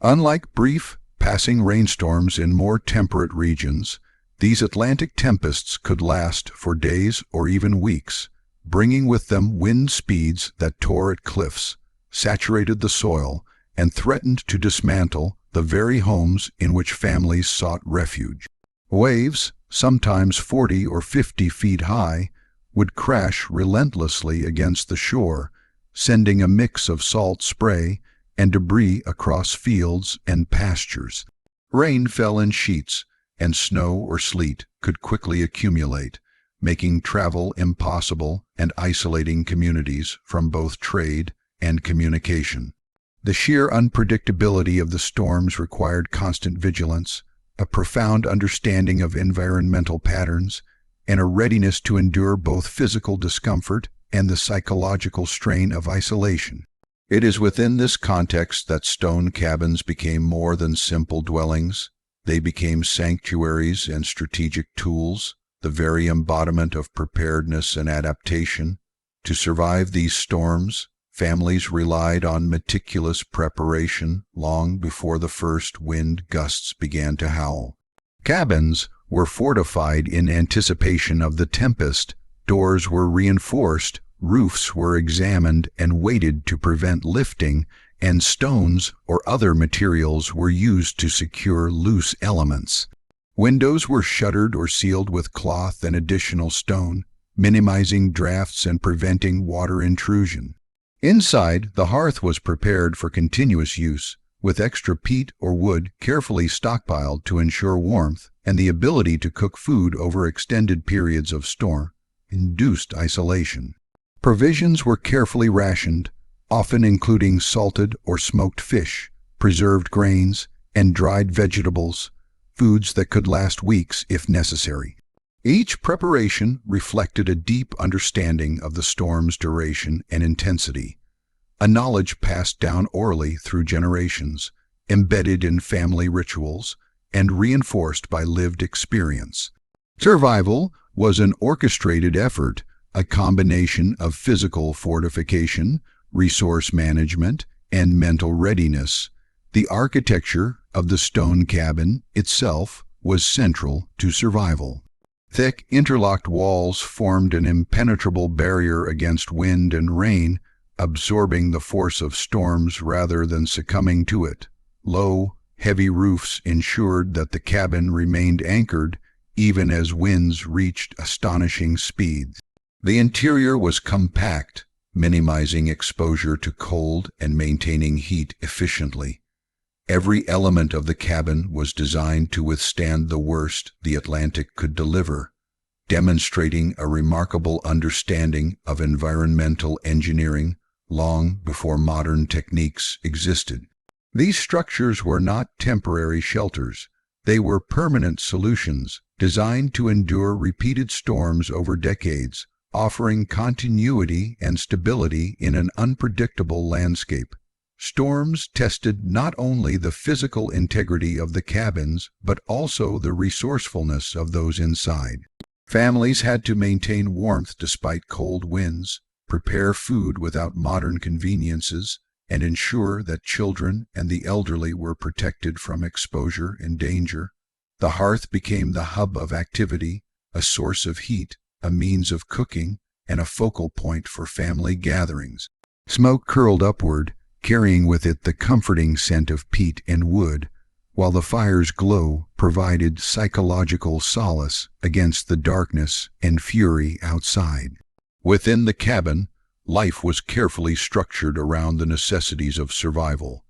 Unlike brief, passing rainstorms in more temperate regions, these Atlantic tempests could last for days or even weeks, bringing with them wind speeds that tore at cliffs, saturated the soil, and threatened to dismantle the very homes in which families sought refuge. Waves, sometimes 40 or 50 feet high, would crash relentlessly against the shore, sending a mix of salt spray and debris across fields and pastures. Rain fell in sheets, and snow or sleet could quickly accumulate, making travel impossible and isolating communities from both trade and communication. The sheer unpredictability of the storms required constant vigilance, a profound understanding of environmental patterns, and a readiness to endure both physical discomfort and the psychological strain of isolation. It is within this context that stone cabins became more than simple dwellings. They became sanctuaries and strategic tools, the very embodiment of preparedness and adaptation. To survive these storms, families relied on meticulous preparation long before the first wind gusts began to howl. Cabins were fortified in anticipation of the tempest, doors were reinforced, roofs were examined and weighted to prevent lifting, and stones or other materials were used to secure loose elements. Windows were shuttered or sealed with cloth and additional stone, minimizing drafts and preventing water intrusion. Inside, the hearth was prepared for continuous use, with extra peat or wood carefully stockpiled to ensure warmth and the ability to cook food over extended periods of storm-induced isolation. Provisions were carefully rationed, often including salted or smoked fish, preserved grains, and dried vegetables, foods that could last weeks if necessary. Each preparation reflected a deep understanding of the storm's duration and intensity, a knowledge passed down orally through generations, embedded in family rituals, and reinforced by lived experience. Survival was an orchestrated effort, a combination of physical fortification, resource management, and mental readiness. The architecture of the stone cabin itself was central to survival. Thick, interlocked walls formed an impenetrable barrier against wind and rain, absorbing the force of storms rather than succumbing to it. Low, heavy roofs ensured that the cabin remained anchored even as winds reached astonishing speeds. The interior was compact, minimizing exposure to cold and maintaining heat efficiently. Every element of the cabin was designed to withstand the worst the Atlantic could deliver, demonstrating a remarkable understanding of environmental engineering long before modern techniques existed. These structures were not temporary shelters. They were permanent solutions designed to endure repeated storms over decades, offering continuity and stability in an unpredictable landscape. Storms tested not only the physical integrity of the cabins, but also the resourcefulness of those inside. Families had to maintain warmth despite cold winds, prepare food without modern conveniences, and ensure that children and the elderly were protected from exposure and danger. The hearth became the hub of activity, a source of heat, a means of cooking, and a focal point for family gatherings. Smoke curled upward, carrying with it the comforting scent of peat and wood, while the fire's glow provided psychological solace against the darkness and fury outside. Within the cabin, life was carefully structured around the necessities of survival,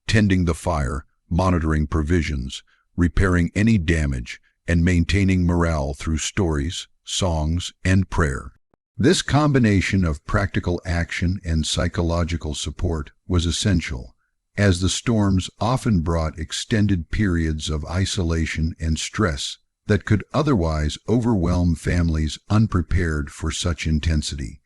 tending the fire, monitoring provisions, repairing any damage, and maintaining morale through stories, songs, and prayer. This combination of practical action and psychological support was essential, as the storms often brought extended periods of isolation and stress that could otherwise overwhelm families unprepared for such intensity.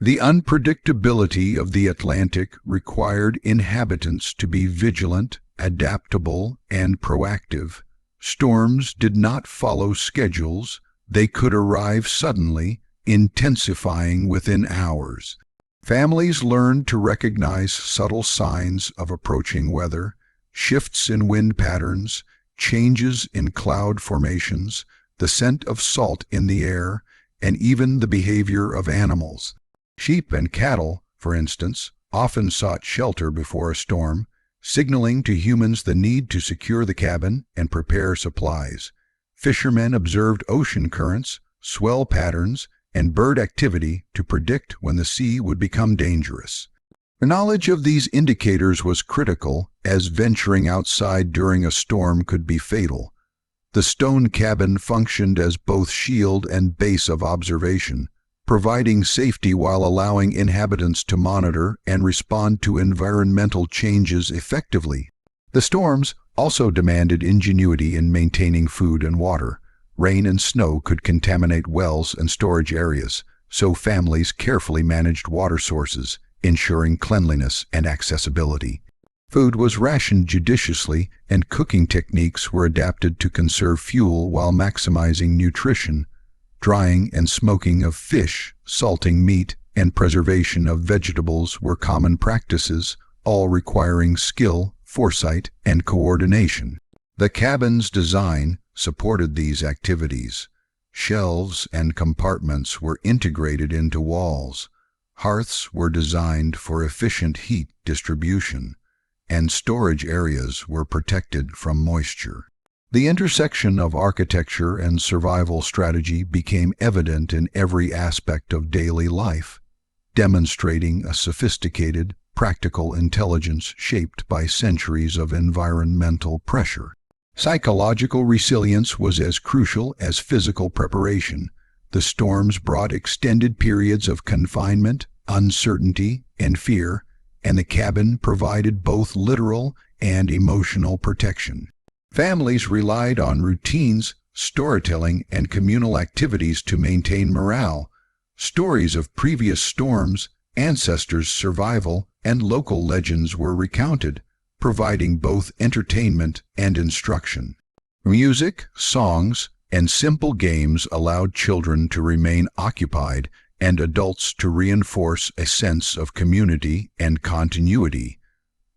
The unpredictability of the Atlantic required inhabitants to be vigilant, adaptable, and proactive. Storms did not follow schedules. They could arrive suddenly, intensifying within hours. Families learned to recognize subtle signs of approaching weather, shifts in wind patterns, changes in cloud formations, the scent of salt in the air, and even the behavior of animals. Sheep and cattle, for instance, often sought shelter before a storm, signaling to humans the need to secure the cabin and prepare supplies. Fishermen observed ocean currents, swell patterns, and bird activity to predict when the sea would become dangerous. The knowledge of these indicators was critical, as venturing outside during a storm could be fatal. The stone cabin functioned as both shield and base of observation, providing safety while allowing inhabitants to monitor and respond to environmental changes effectively. The storms also demanded ingenuity in maintaining food and water. Rain and snow could contaminate wells and storage areas, so families carefully managed water sources, ensuring cleanliness and accessibility. Food was rationed judiciously, and cooking techniques were adapted to conserve fuel while maximizing nutrition. Drying and smoking of fish, salting meat, and preservation of vegetables were common practices, all requiring skill, foresight, and coordination. The cabin's design supported these activities. Shelves and compartments were integrated into walls. Hearths were designed for efficient heat distribution, and storage areas were protected from moisture. The intersection of architecture and survival strategy became evident in every aspect of daily life, demonstrating a sophisticated, practical intelligence shaped by centuries of environmental pressure. Psychological resilience was as crucial as physical preparation. The storms brought extended periods of confinement, uncertainty, and fear, and the cabin provided both literal and emotional protection. Families relied on routines, storytelling, and communal activities to maintain morale. Stories of previous storms, ancestors' survival, and local legends were recounted, providing both entertainment and instruction. Music, songs, and simple games allowed children to remain occupied and adults to reinforce a sense of community and continuity.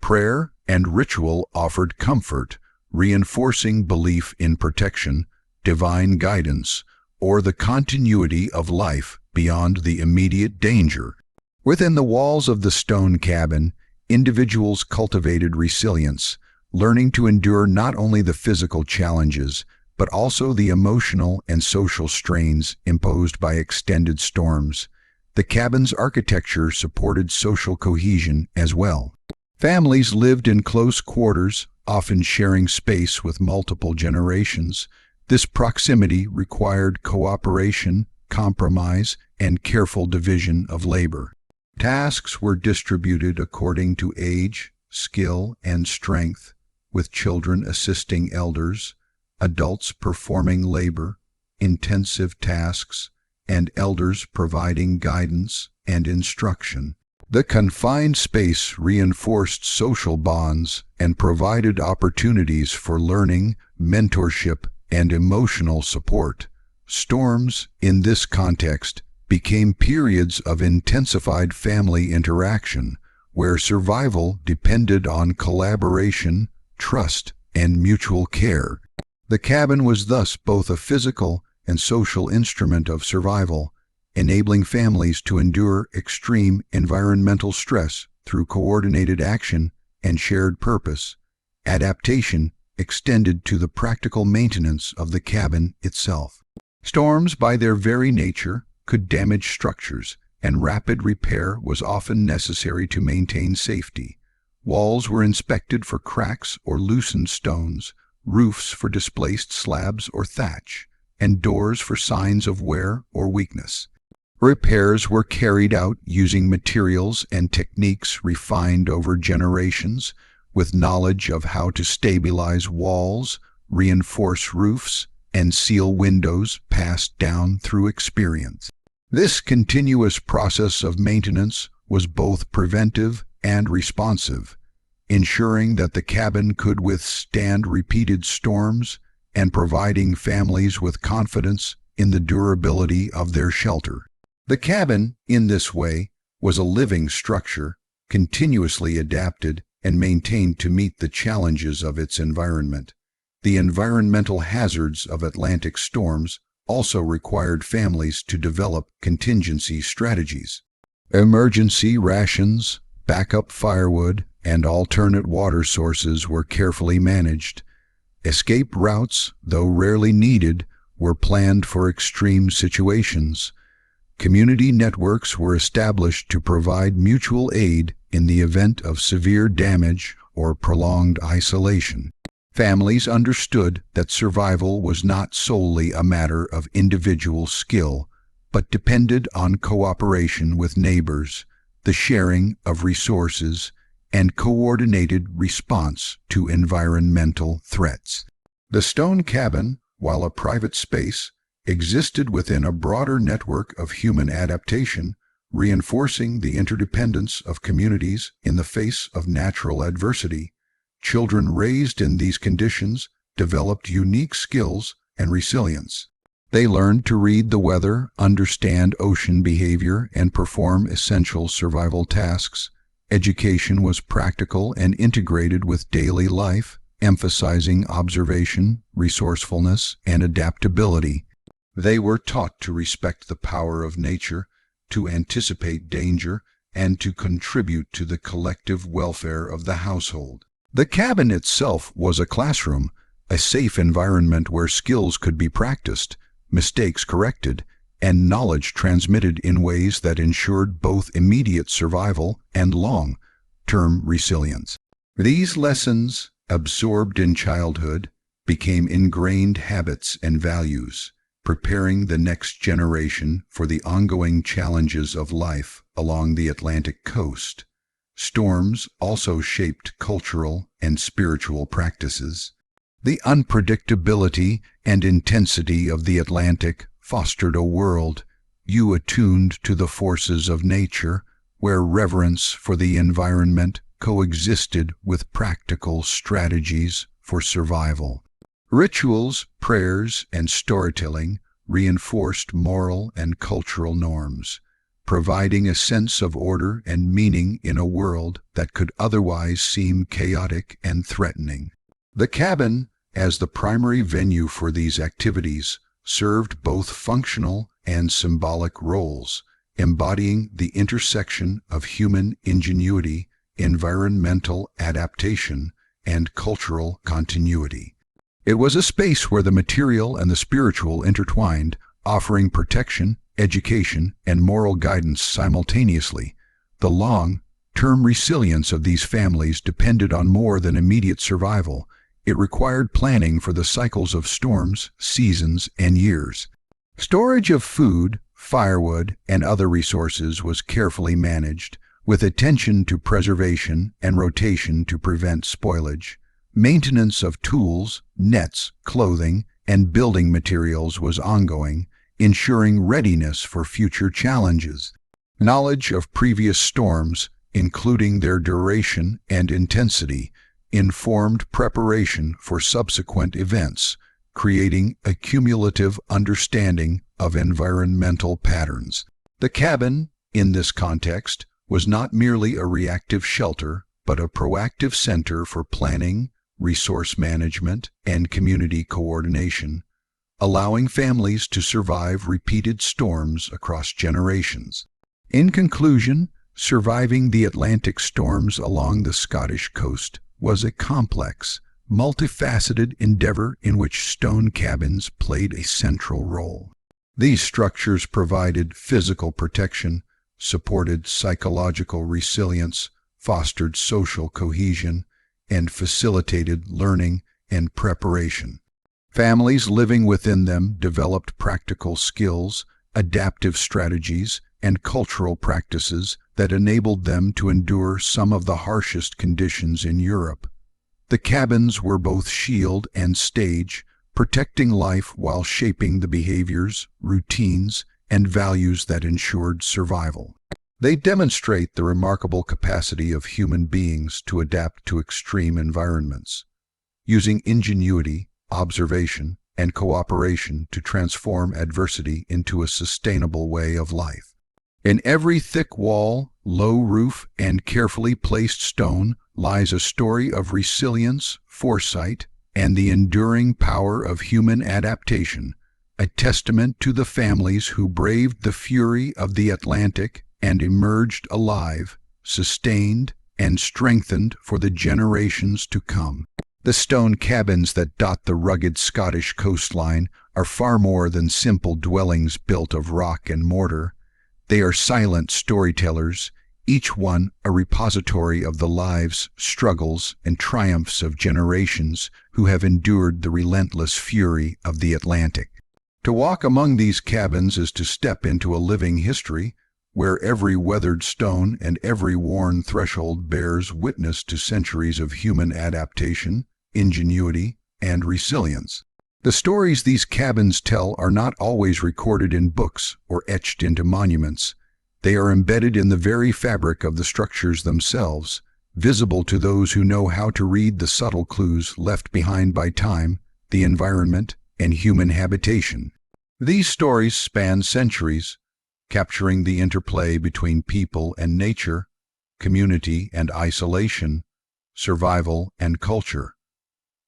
Prayer and ritual offered comfort, reinforcing belief in protection, divine guidance, or the continuity of life beyond the immediate danger. Within the walls of the stone cabin, individuals cultivated resilience, learning to endure not only the physical challenges, but also the emotional and social strains imposed by extended storms. The cabin's architecture supported social cohesion as well. Families lived in close quarters, often sharing space with multiple generations. This proximity required cooperation, compromise, and careful division of labor. Tasks were distributed according to age, skill, and strength, with children assisting elders, adults performing labor-intensive tasks, and elders providing guidance and instruction. The confined space reinforced social bonds and provided opportunities for learning, mentorship, and emotional support. Storms, in this context, became periods of intensified family interaction, where survival depended on collaboration, trust, and mutual care. The cabin was thus both a physical and social instrument of survival, enabling families to endure extreme environmental stress through coordinated action and shared purpose. Adaptation extended to the practical maintenance of the cabin itself. Storms, by their very nature, could damage structures, and rapid repair was often necessary to maintain safety. Walls were inspected for cracks or loosened stones, roofs for displaced slabs or thatch, and doors for signs of wear or weakness. Repairs were carried out using materials and techniques refined over generations, with knowledge of how to stabilize walls, reinforce roofs, and seal windows passed down through experience. This continuous process of maintenance was both preventive and responsive, ensuring that the cabin could withstand repeated storms and providing families with confidence in the durability of their shelter. The cabin, in this way, was a living structure, continuously adapted and maintained to meet the challenges of its environment. The environmental hazards of Atlantic storms also required families to develop contingency strategies. Emergency rations, backup firewood, and alternate water sources were carefully managed. Escape routes, though rarely needed, were planned for extreme situations. Community networks were established to provide mutual aid in the event of severe damage or prolonged isolation. Families understood that survival was not solely a matter of individual skill, but depended on cooperation with neighbors, the sharing of resources, and coordinated response to environmental threats. The stone cabin, while a private space, existed within a broader network of human adaptation, reinforcing the interdependence of communities in the face of natural adversity. Children raised in these conditions developed unique skills and resilience. They learned to read the weather, understand ocean behavior, and perform essential survival tasks. Education was practical and integrated with daily life, emphasizing observation, resourcefulness, and adaptability. They were taught to respect the power of nature, to anticipate danger, and to contribute to the collective welfare of the household. The cabin itself was a classroom, a safe environment where skills could be practiced, mistakes corrected, and knowledge transmitted in ways that ensured both immediate survival and long-term resilience. These lessons, absorbed in childhood, became ingrained habits and values, preparing the next generation for the ongoing challenges of life along the Atlantic coast. Storms also shaped cultural and spiritual practices. The unpredictability and intensity of the Atlantic fostered a world attuned to the forces of nature, where reverence for the environment coexisted with practical strategies for survival. Rituals, prayers, and storytelling reinforced moral and cultural norms, providing a sense of order and meaning in a world that could otherwise seem chaotic and threatening. The cabin, as the primary venue for these activities, served both functional and symbolic roles, embodying the intersection of human ingenuity, environmental adaptation, and cultural continuity. It was a space where the material and the spiritual intertwined, offering protection, education, and moral guidance simultaneously. The long-term resilience of these families depended on more than immediate survival. It required planning for the cycles of storms, seasons, and years. Storage of food, firewood, and other resources was carefully managed, with attention to preservation and rotation to prevent spoilage. Maintenance of tools, nets, clothing, and building materials was ongoing, ensuring readiness for future challenges. Knowledge of previous storms, including their duration and intensity, informed preparation for subsequent events, creating a cumulative understanding of environmental patterns. The cabin, in this context, was not merely a reactive shelter, but a proactive center for planning, resource management, and community coordination, allowing families to survive repeated storms across generations. In conclusion, surviving the Atlantic storms along the Scottish coast was a complex, multifaceted endeavor in which stone cabins played a central role. These structures provided physical protection, supported psychological resilience, fostered social cohesion, and facilitated learning and preparation. Families living within them developed practical skills, adaptive strategies, and cultural practices that enabled them to endure some of the harshest conditions in Europe. The cabins were both shield and stage, protecting life while shaping the behaviors, routines, and values that ensured survival. They demonstrate the remarkable capacity of human beings to adapt to extreme environments, using ingenuity, observation, and cooperation to transform adversity into a sustainable way of life. In every thick wall, low roof, and carefully placed stone lies a story of resilience, foresight, and the enduring power of human adaptation, a testament to the families who braved the fury of the Atlantic and emerged alive, sustained, and strengthened for the generations to come. The stone cabins that dot the rugged Scottish coastline are far more than simple dwellings built of rock and mortar. They are silent storytellers, each one a repository of the lives, struggles, and triumphs of generations who have endured the relentless fury of the Atlantic. To walk among these cabins is to step into a living history, where every weathered stone and every worn threshold bears witness to centuries of human adaptation, ingenuity, and resilience. The stories these cabins tell are not always recorded in books or etched into monuments. They are embedded in the very fabric of the structures themselves, visible to those who know how to read the subtle clues left behind by time, the environment, and human habitation. These stories span centuries, capturing the interplay between people and nature, community and isolation, survival and culture.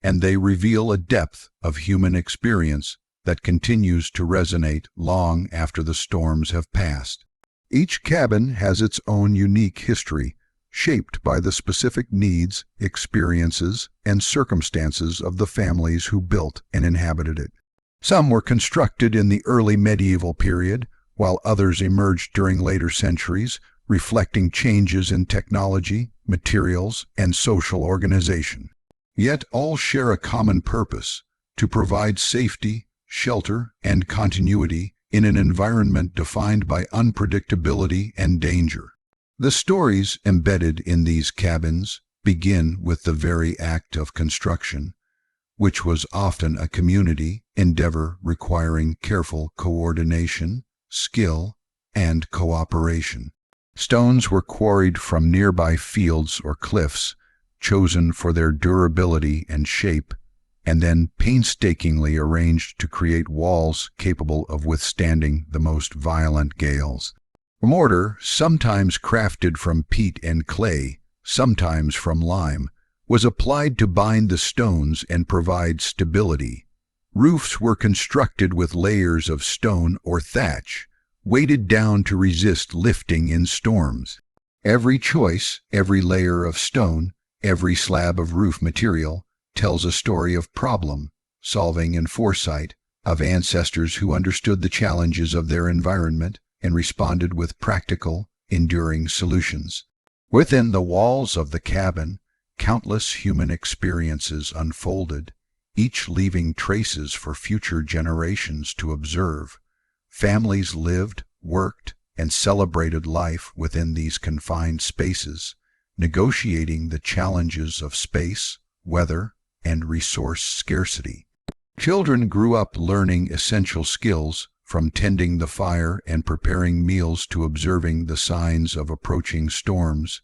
And they reveal a depth of human experience that continues to resonate long after the storms have passed. Each cabin has its own unique history, shaped by the specific needs, experiences, and circumstances of the families who built and inhabited it. Some were constructed in the early medieval period, while others emerged during later centuries, reflecting changes in technology, materials, and social organization. Yet all share a common purpose: to provide safety, shelter, and continuity in an environment defined by unpredictability and danger. The stories embedded in these cabins begin with the very act of construction, which was often a community endeavor requiring careful coordination, skill, and cooperation. Stones were quarried from nearby fields or cliffs, chosen for their durability and shape, and then painstakingly arranged to create walls capable of withstanding the most violent gales. Mortar, sometimes crafted from peat and clay, sometimes from lime, was applied to bind the stones and provide stability. Roofs were constructed with layers of stone or thatch, weighted down to resist lifting in storms. Every choice, every layer of stone, every slab of roof material tells a story of problem-solving and foresight, of ancestors who understood the challenges of their environment and responded with practical, enduring solutions. Within the walls of the cabin, countless human experiences unfolded, each leaving traces for future generations to observe. Families lived, worked, and celebrated life within these confined spaces, negotiating the challenges of space, weather, and resource scarcity. Children grew up learning essential skills, from tending the fire and preparing meals to observing the signs of approaching storms.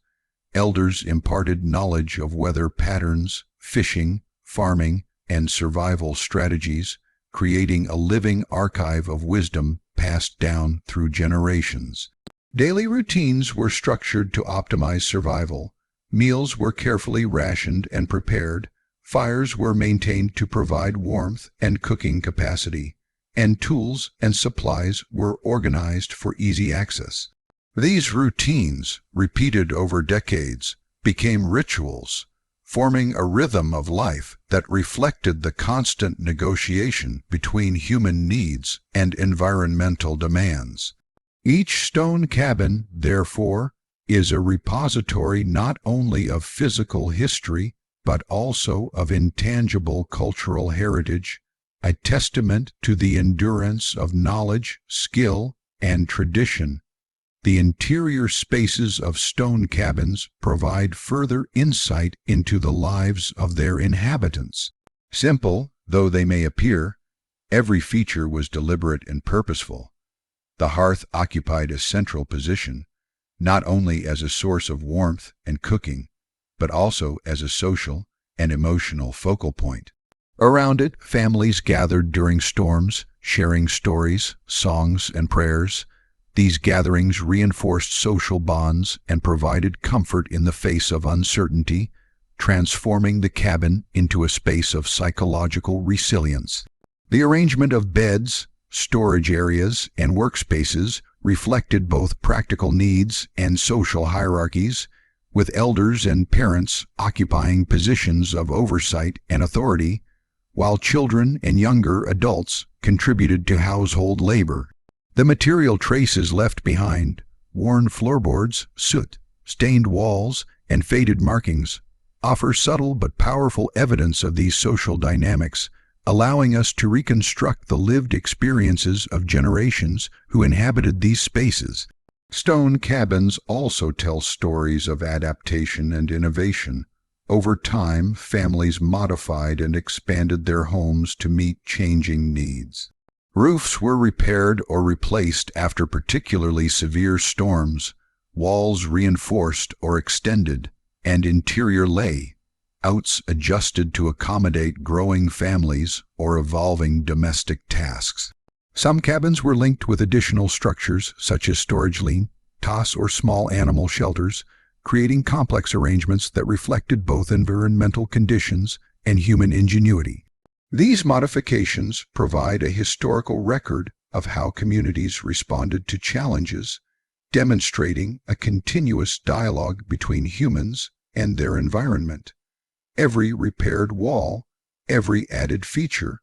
Elders imparted knowledge of weather patterns, fishing, farming, and survival strategies, creating a living archive of wisdom passed down through generations. Daily routines were structured to optimize survival. Meals were carefully rationed and prepared. Fires were maintained to provide warmth and cooking capacity, and tools and supplies were organized for easy access. These routines, repeated over decades, became rituals, forming a rhythm of life that reflected the constant negotiation between human needs and environmental demands. Each stone cabin, therefore, is a repository not only of physical history, but also of intangible cultural heritage, a testament to the endurance of knowledge, skill, and tradition. The interior spaces of stone cabins provide further insight into the lives of their inhabitants. Simple though they may appear, every feature was deliberate and purposeful. The hearth occupied a central position, not only as a source of warmth and cooking, but also as a social and emotional focal point. Around it, families gathered during storms, sharing stories, songs, and prayers. These gatherings reinforced social bonds and provided comfort in the face of uncertainty, transforming the cabin into a space of psychological resilience. The arrangement of beds, storage areas, and workspaces reflected both practical needs and social hierarchies, with elders and parents occupying positions of oversight and authority, while children and younger adults contributed to household labor. The material traces left behind, worn floorboards, soot, stained walls, and faded markings, offer subtle but powerful evidence of these social dynamics, allowing us to reconstruct the lived experiences of generations who inhabited these spaces. Stone cabins also tell stories of adaptation and innovation. Over time, families modified and expanded their homes to meet changing needs. Roofs were repaired or replaced after particularly severe storms, walls reinforced or extended, and interior layouts adjusted to accommodate growing families or evolving domestic tasks. Some cabins were linked with additional structures such as storage toss or small animal shelters, creating complex arrangements that reflected both environmental conditions and human ingenuity. These modifications provide a historical record of how communities responded to challenges, demonstrating a continuous dialogue between humans and their environment. Every repaired wall, every added feature,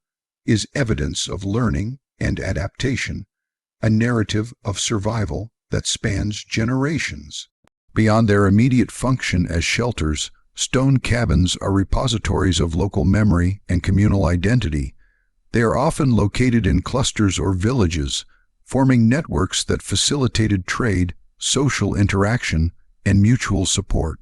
is evidence of learning and adaptation, a narrative of survival that spans generations. Beyond their immediate function as shelters, stone cabins are repositories of local memory and communal identity. They are often located in clusters or villages, forming networks that facilitated trade, social interaction, and mutual support.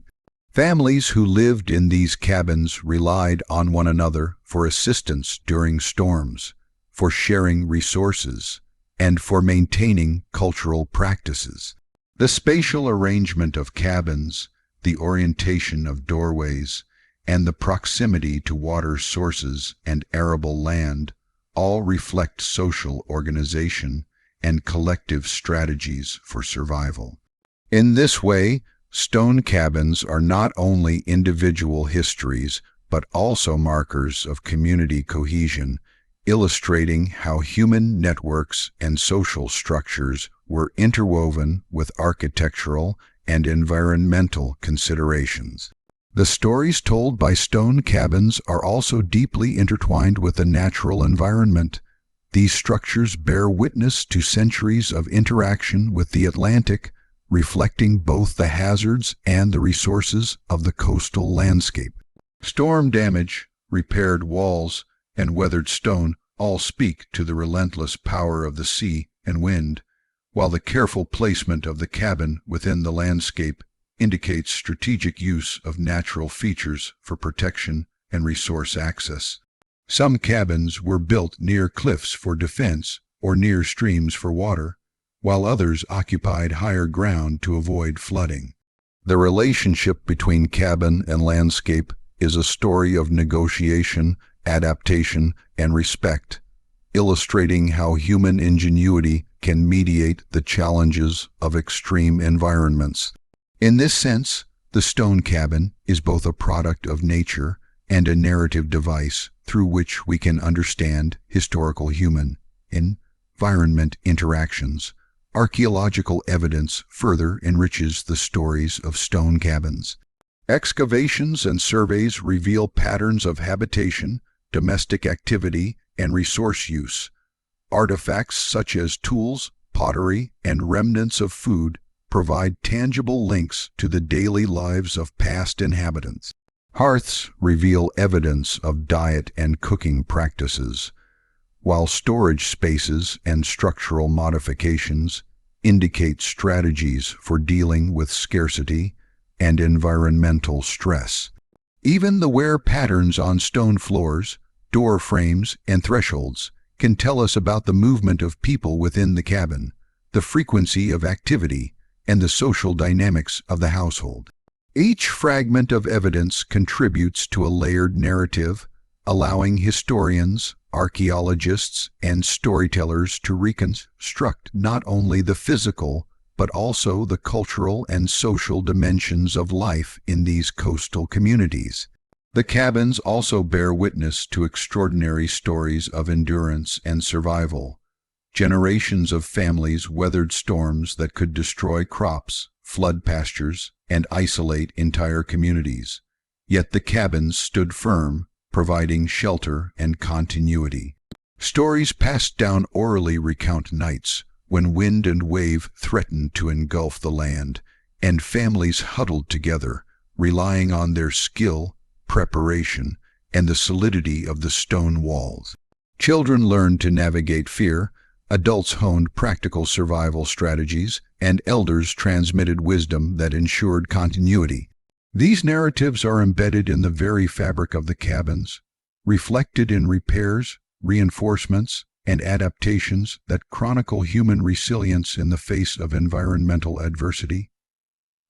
Families who lived in these cabins relied on one another for assistance during storms, for sharing resources, and for maintaining cultural practices. The spatial arrangement of cabins, the orientation of doorways, and the proximity to water sources and arable land all reflect social organization and collective strategies for survival. In this way, stone cabins are not only individual histories, but also markers of community cohesion, illustrating how human networks and social structures were interwoven with architectural and environmental considerations. The stories told by stone cabins are also deeply intertwined with the natural environment. These structures bear witness to centuries of interaction with the Atlantic, reflecting both the hazards and the resources of the coastal landscape. Storm damage, repaired walls, and weathered stone all speak to the relentless power of the sea and wind, while the careful placement of the cabin within the landscape indicates strategic use of natural features for protection and resource access. Some cabins were built near cliffs for defense or near streams for water, while others occupied higher ground to avoid flooding. The relationship between cabin and landscape is a story of negotiation, adaptation, and respect, illustrating how human ingenuity can mediate the challenges of extreme environments. In this sense, the stone cabin is both a product of nature and a narrative device through which we can understand historical human environment interactions. Archaeological evidence further enriches the stories of stone cabins. Excavations and surveys reveal patterns of habitation, domestic activity, and resource use. Artifacts such as tools, pottery, and remnants of food provide tangible links to the daily lives of past inhabitants. Hearths reveal evidence of diet and cooking practices. while storage spaces and structural modifications indicate strategies for dealing with scarcity and environmental stress. Even the wear patterns on stone floors, door frames, and thresholds can tell us about the movement of people within the cabin, the frequency of activity, and the social dynamics of the household. Each fragment of evidence contributes to a layered narrative, allowing historians, archaeologists, and storytellers to reconstruct not only the physical but also the cultural and social dimensions of life in these coastal communities. The cabins also bear witness to extraordinary stories of endurance and survival. Generations of families weathered storms that could destroy crops, flood pastures, and isolate entire communities. Yet the cabins stood firm, providing shelter and continuity. Stories passed down orally recount nights when wind and wave threatened to engulf the land, and families huddled together, relying on their skill, preparation, and the solidity of the stone walls. Children learned to navigate fear, adults honed practical survival strategies, and elders transmitted wisdom that ensured continuity. These narratives are embedded in the very fabric of the cabins, reflected in repairs, reinforcements, and adaptations that chronicle human resilience in the face of environmental adversity.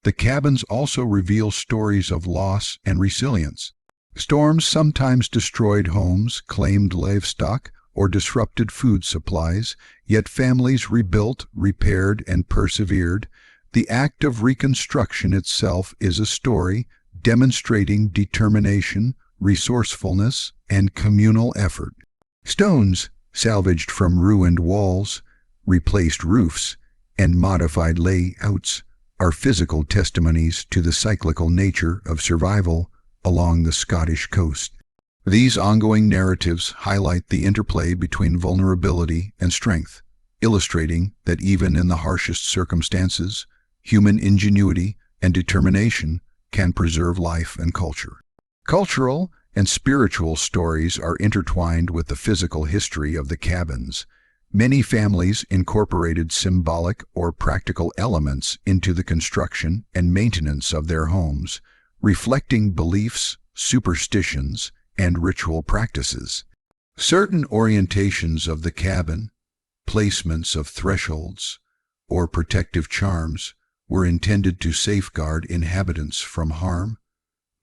The cabins also reveal stories of loss and resilience. Storms sometimes destroyed homes, claimed livestock, or disrupted food supplies, yet families rebuilt, repaired, and persevered. The act of reconstruction itself is a story demonstrating determination, resourcefulness, and communal effort. Stones, salvaged from ruined walls, replaced roofs, and modified layouts, are physical testimonies to the cyclical nature of survival along the Scottish coast. These ongoing narratives highlight the interplay between vulnerability and strength, illustrating that even in the harshest circumstances, human ingenuity and determination can preserve life and culture. Cultural and spiritual stories are intertwined with the physical history of the cabins. Many families incorporated symbolic or practical elements into the construction and maintenance of their homes, reflecting beliefs, superstitions, and ritual practices. Certain orientations of the cabin, placements of thresholds, or protective charms were intended to safeguard inhabitants from harm,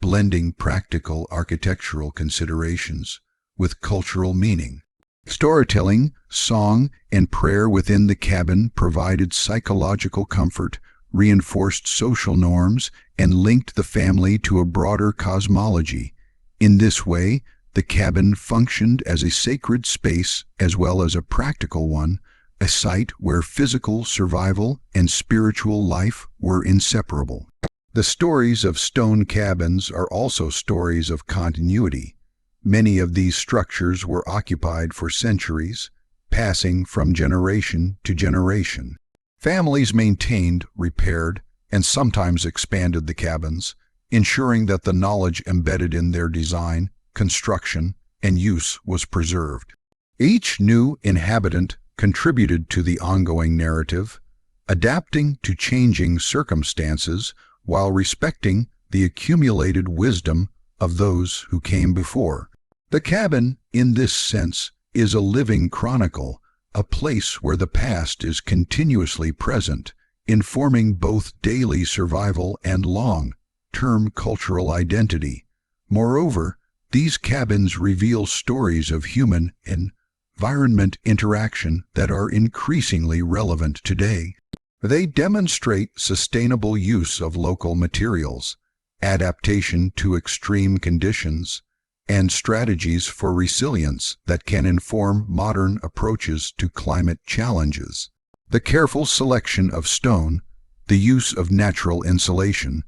blending practical architectural considerations with cultural meaning. Storytelling, song, and prayer within the cabin provided psychological comfort, reinforced social norms, and linked the family to a broader cosmology. In this way, the cabin functioned as a sacred space as well as a practical one, a site where physical survival and spiritual life were inseparable. The stories of stone cabins are also stories of continuity. Many of these structures were occupied for centuries, passing from generation to generation. Families maintained, repaired, and sometimes expanded the cabins, ensuring that the knowledge embedded in their design, construction, and use was preserved. Each new inhabitant contributed to the ongoing narrative, adapting to changing circumstances while respecting the accumulated wisdom of those who came before. The cabin, in this sense, is a living chronicle, a place where the past is continuously present, informing both daily survival and long-term cultural identity. Moreover, these cabins reveal stories of human and environment interaction that are increasingly relevant today. They demonstrate sustainable use of local materials, adaptation to extreme conditions, and strategies for resilience that can inform modern approaches to climate challenges. The careful selection of stone, the use of natural insulation,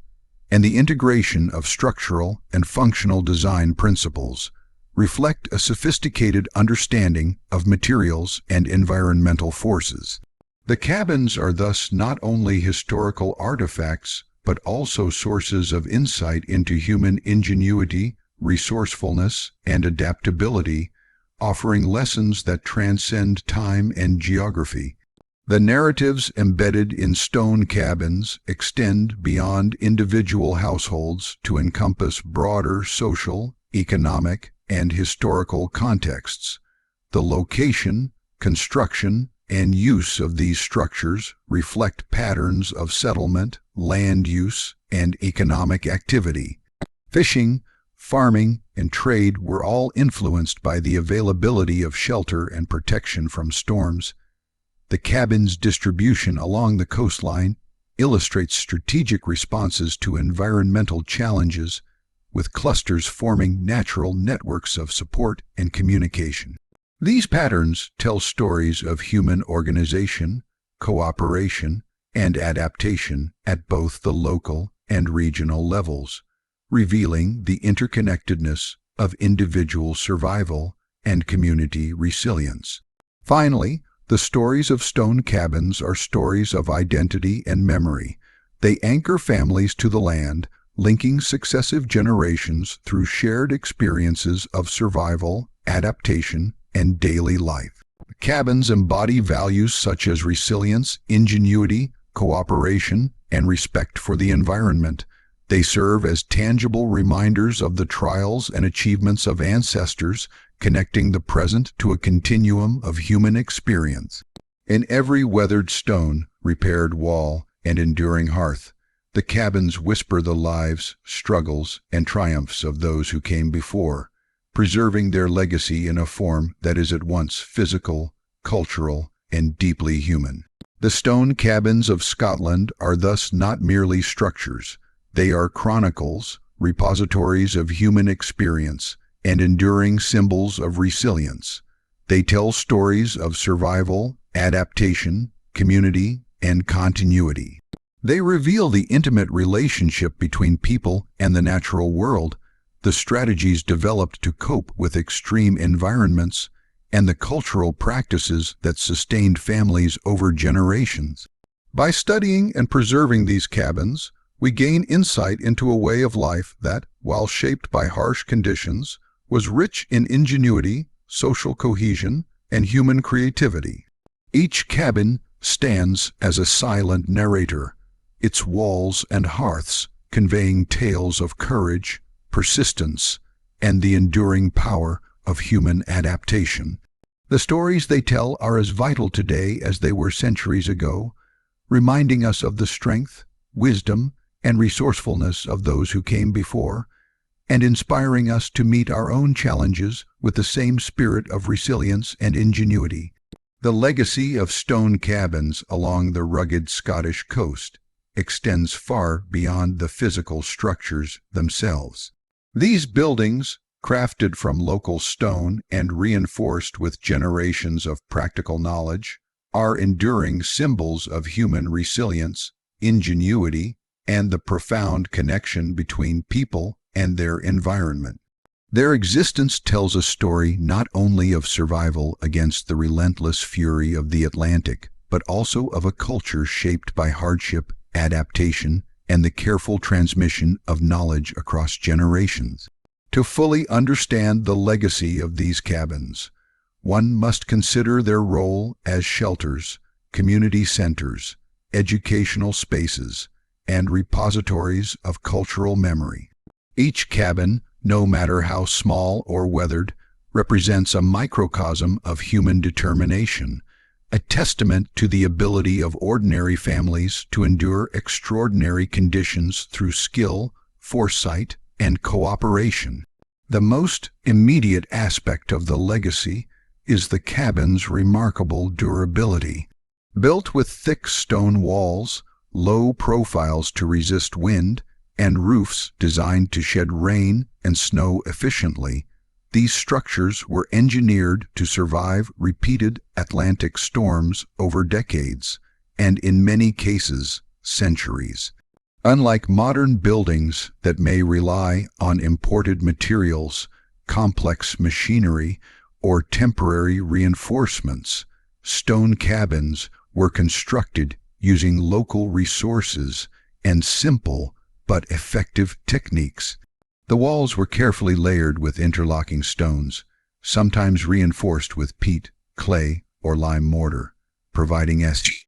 and the integration of structural and functional design principles reflect a sophisticated understanding of materials and environmental forces. The cabins are thus not only historical artifacts, but also sources of insight into human ingenuity, resourcefulness, and adaptability, offering lessons that transcend time and geography. The narratives embedded in stone cabins extend beyond individual households to encompass broader social, economic, and historical contexts. The location, construction, and use of these structures reflect patterns of settlement, land use, and economic activity. Fishing, farming, and trade were all influenced by the availability of shelter and protection from storms. The cabin's distribution along the coastline illustrates strategic responses to environmental challenges, with clusters forming natural networks of support and communication. These patterns tell stories of human organization, cooperation, and adaptation at both the local and regional levels, revealing the interconnectedness of individual survival and community resilience. Finally, the stories of stone cabins are stories of identity and memory. They anchor families to the land, linking successive generations through shared experiences of survival, adaptation, and daily life. Cabins embody values such as resilience, ingenuity, cooperation, and respect for the environment. They serve as tangible reminders of the trials and achievements of ancestors, connecting the present to a continuum of human experience. In every weathered stone, repaired wall, and enduring hearth, the cabins whisper the lives, struggles, and triumphs of those who came before, preserving their legacy in a form that is at once physical, cultural, and deeply human. The stone cabins of Scotland are thus not merely structures. They are chronicles, repositories of human experience, and enduring symbols of resilience. They tell stories of survival, adaptation, community, and continuity. They reveal the intimate relationship between people and the natural world, the strategies developed to cope with extreme environments, and the cultural practices that sustained families over generations. By studying and preserving these cabins, we gain insight into a way of life that, while shaped by harsh conditions, was rich in ingenuity, social cohesion, and human creativity. Each cabin stands as a silent narrator, its walls and hearths conveying tales of courage, persistence, and the enduring power of human adaptation. The stories they tell are as vital today as they were centuries ago, reminding us of the strength, wisdom, and resourcefulness of those who came before, and inspiring us to meet our own challenges with the same spirit of resilience and ingenuity. The legacy of stone cabins along the rugged Scottish coast extends far beyond the physical structures themselves. These buildings, crafted from local stone and reinforced with generations of practical knowledge, are enduring symbols of human resilience, ingenuity, and the profound connection between people and their environment. Their existence tells a story not only of survival against the relentless fury of the Atlantic, but also of a culture shaped by hardship, adaptation, and the careful transmission of knowledge across generations. To fully understand the legacy of these cabins, one must consider their role as shelters, community centers, educational spaces, and repositories of cultural memory. Each cabin, no matter how small or weathered, represents a microcosm of human determination, a testament to the ability of ordinary families to endure extraordinary conditions through skill, foresight, and cooperation. The most immediate aspect of the legacy is the cabin's remarkable durability. Built with thick stone walls, low profiles to resist wind, and roofs designed to shed rain and snow efficiently, these structures were engineered to survive repeated Atlantic storms over decades, and in many cases, centuries. Unlike modern buildings that may rely on imported materials, complex machinery, or temporary reinforcements, stone cabins were constructed using local resources and simple but effective techniques. The walls were carefully layered with interlocking stones, sometimes reinforced with peat, clay, or lime mortar, providing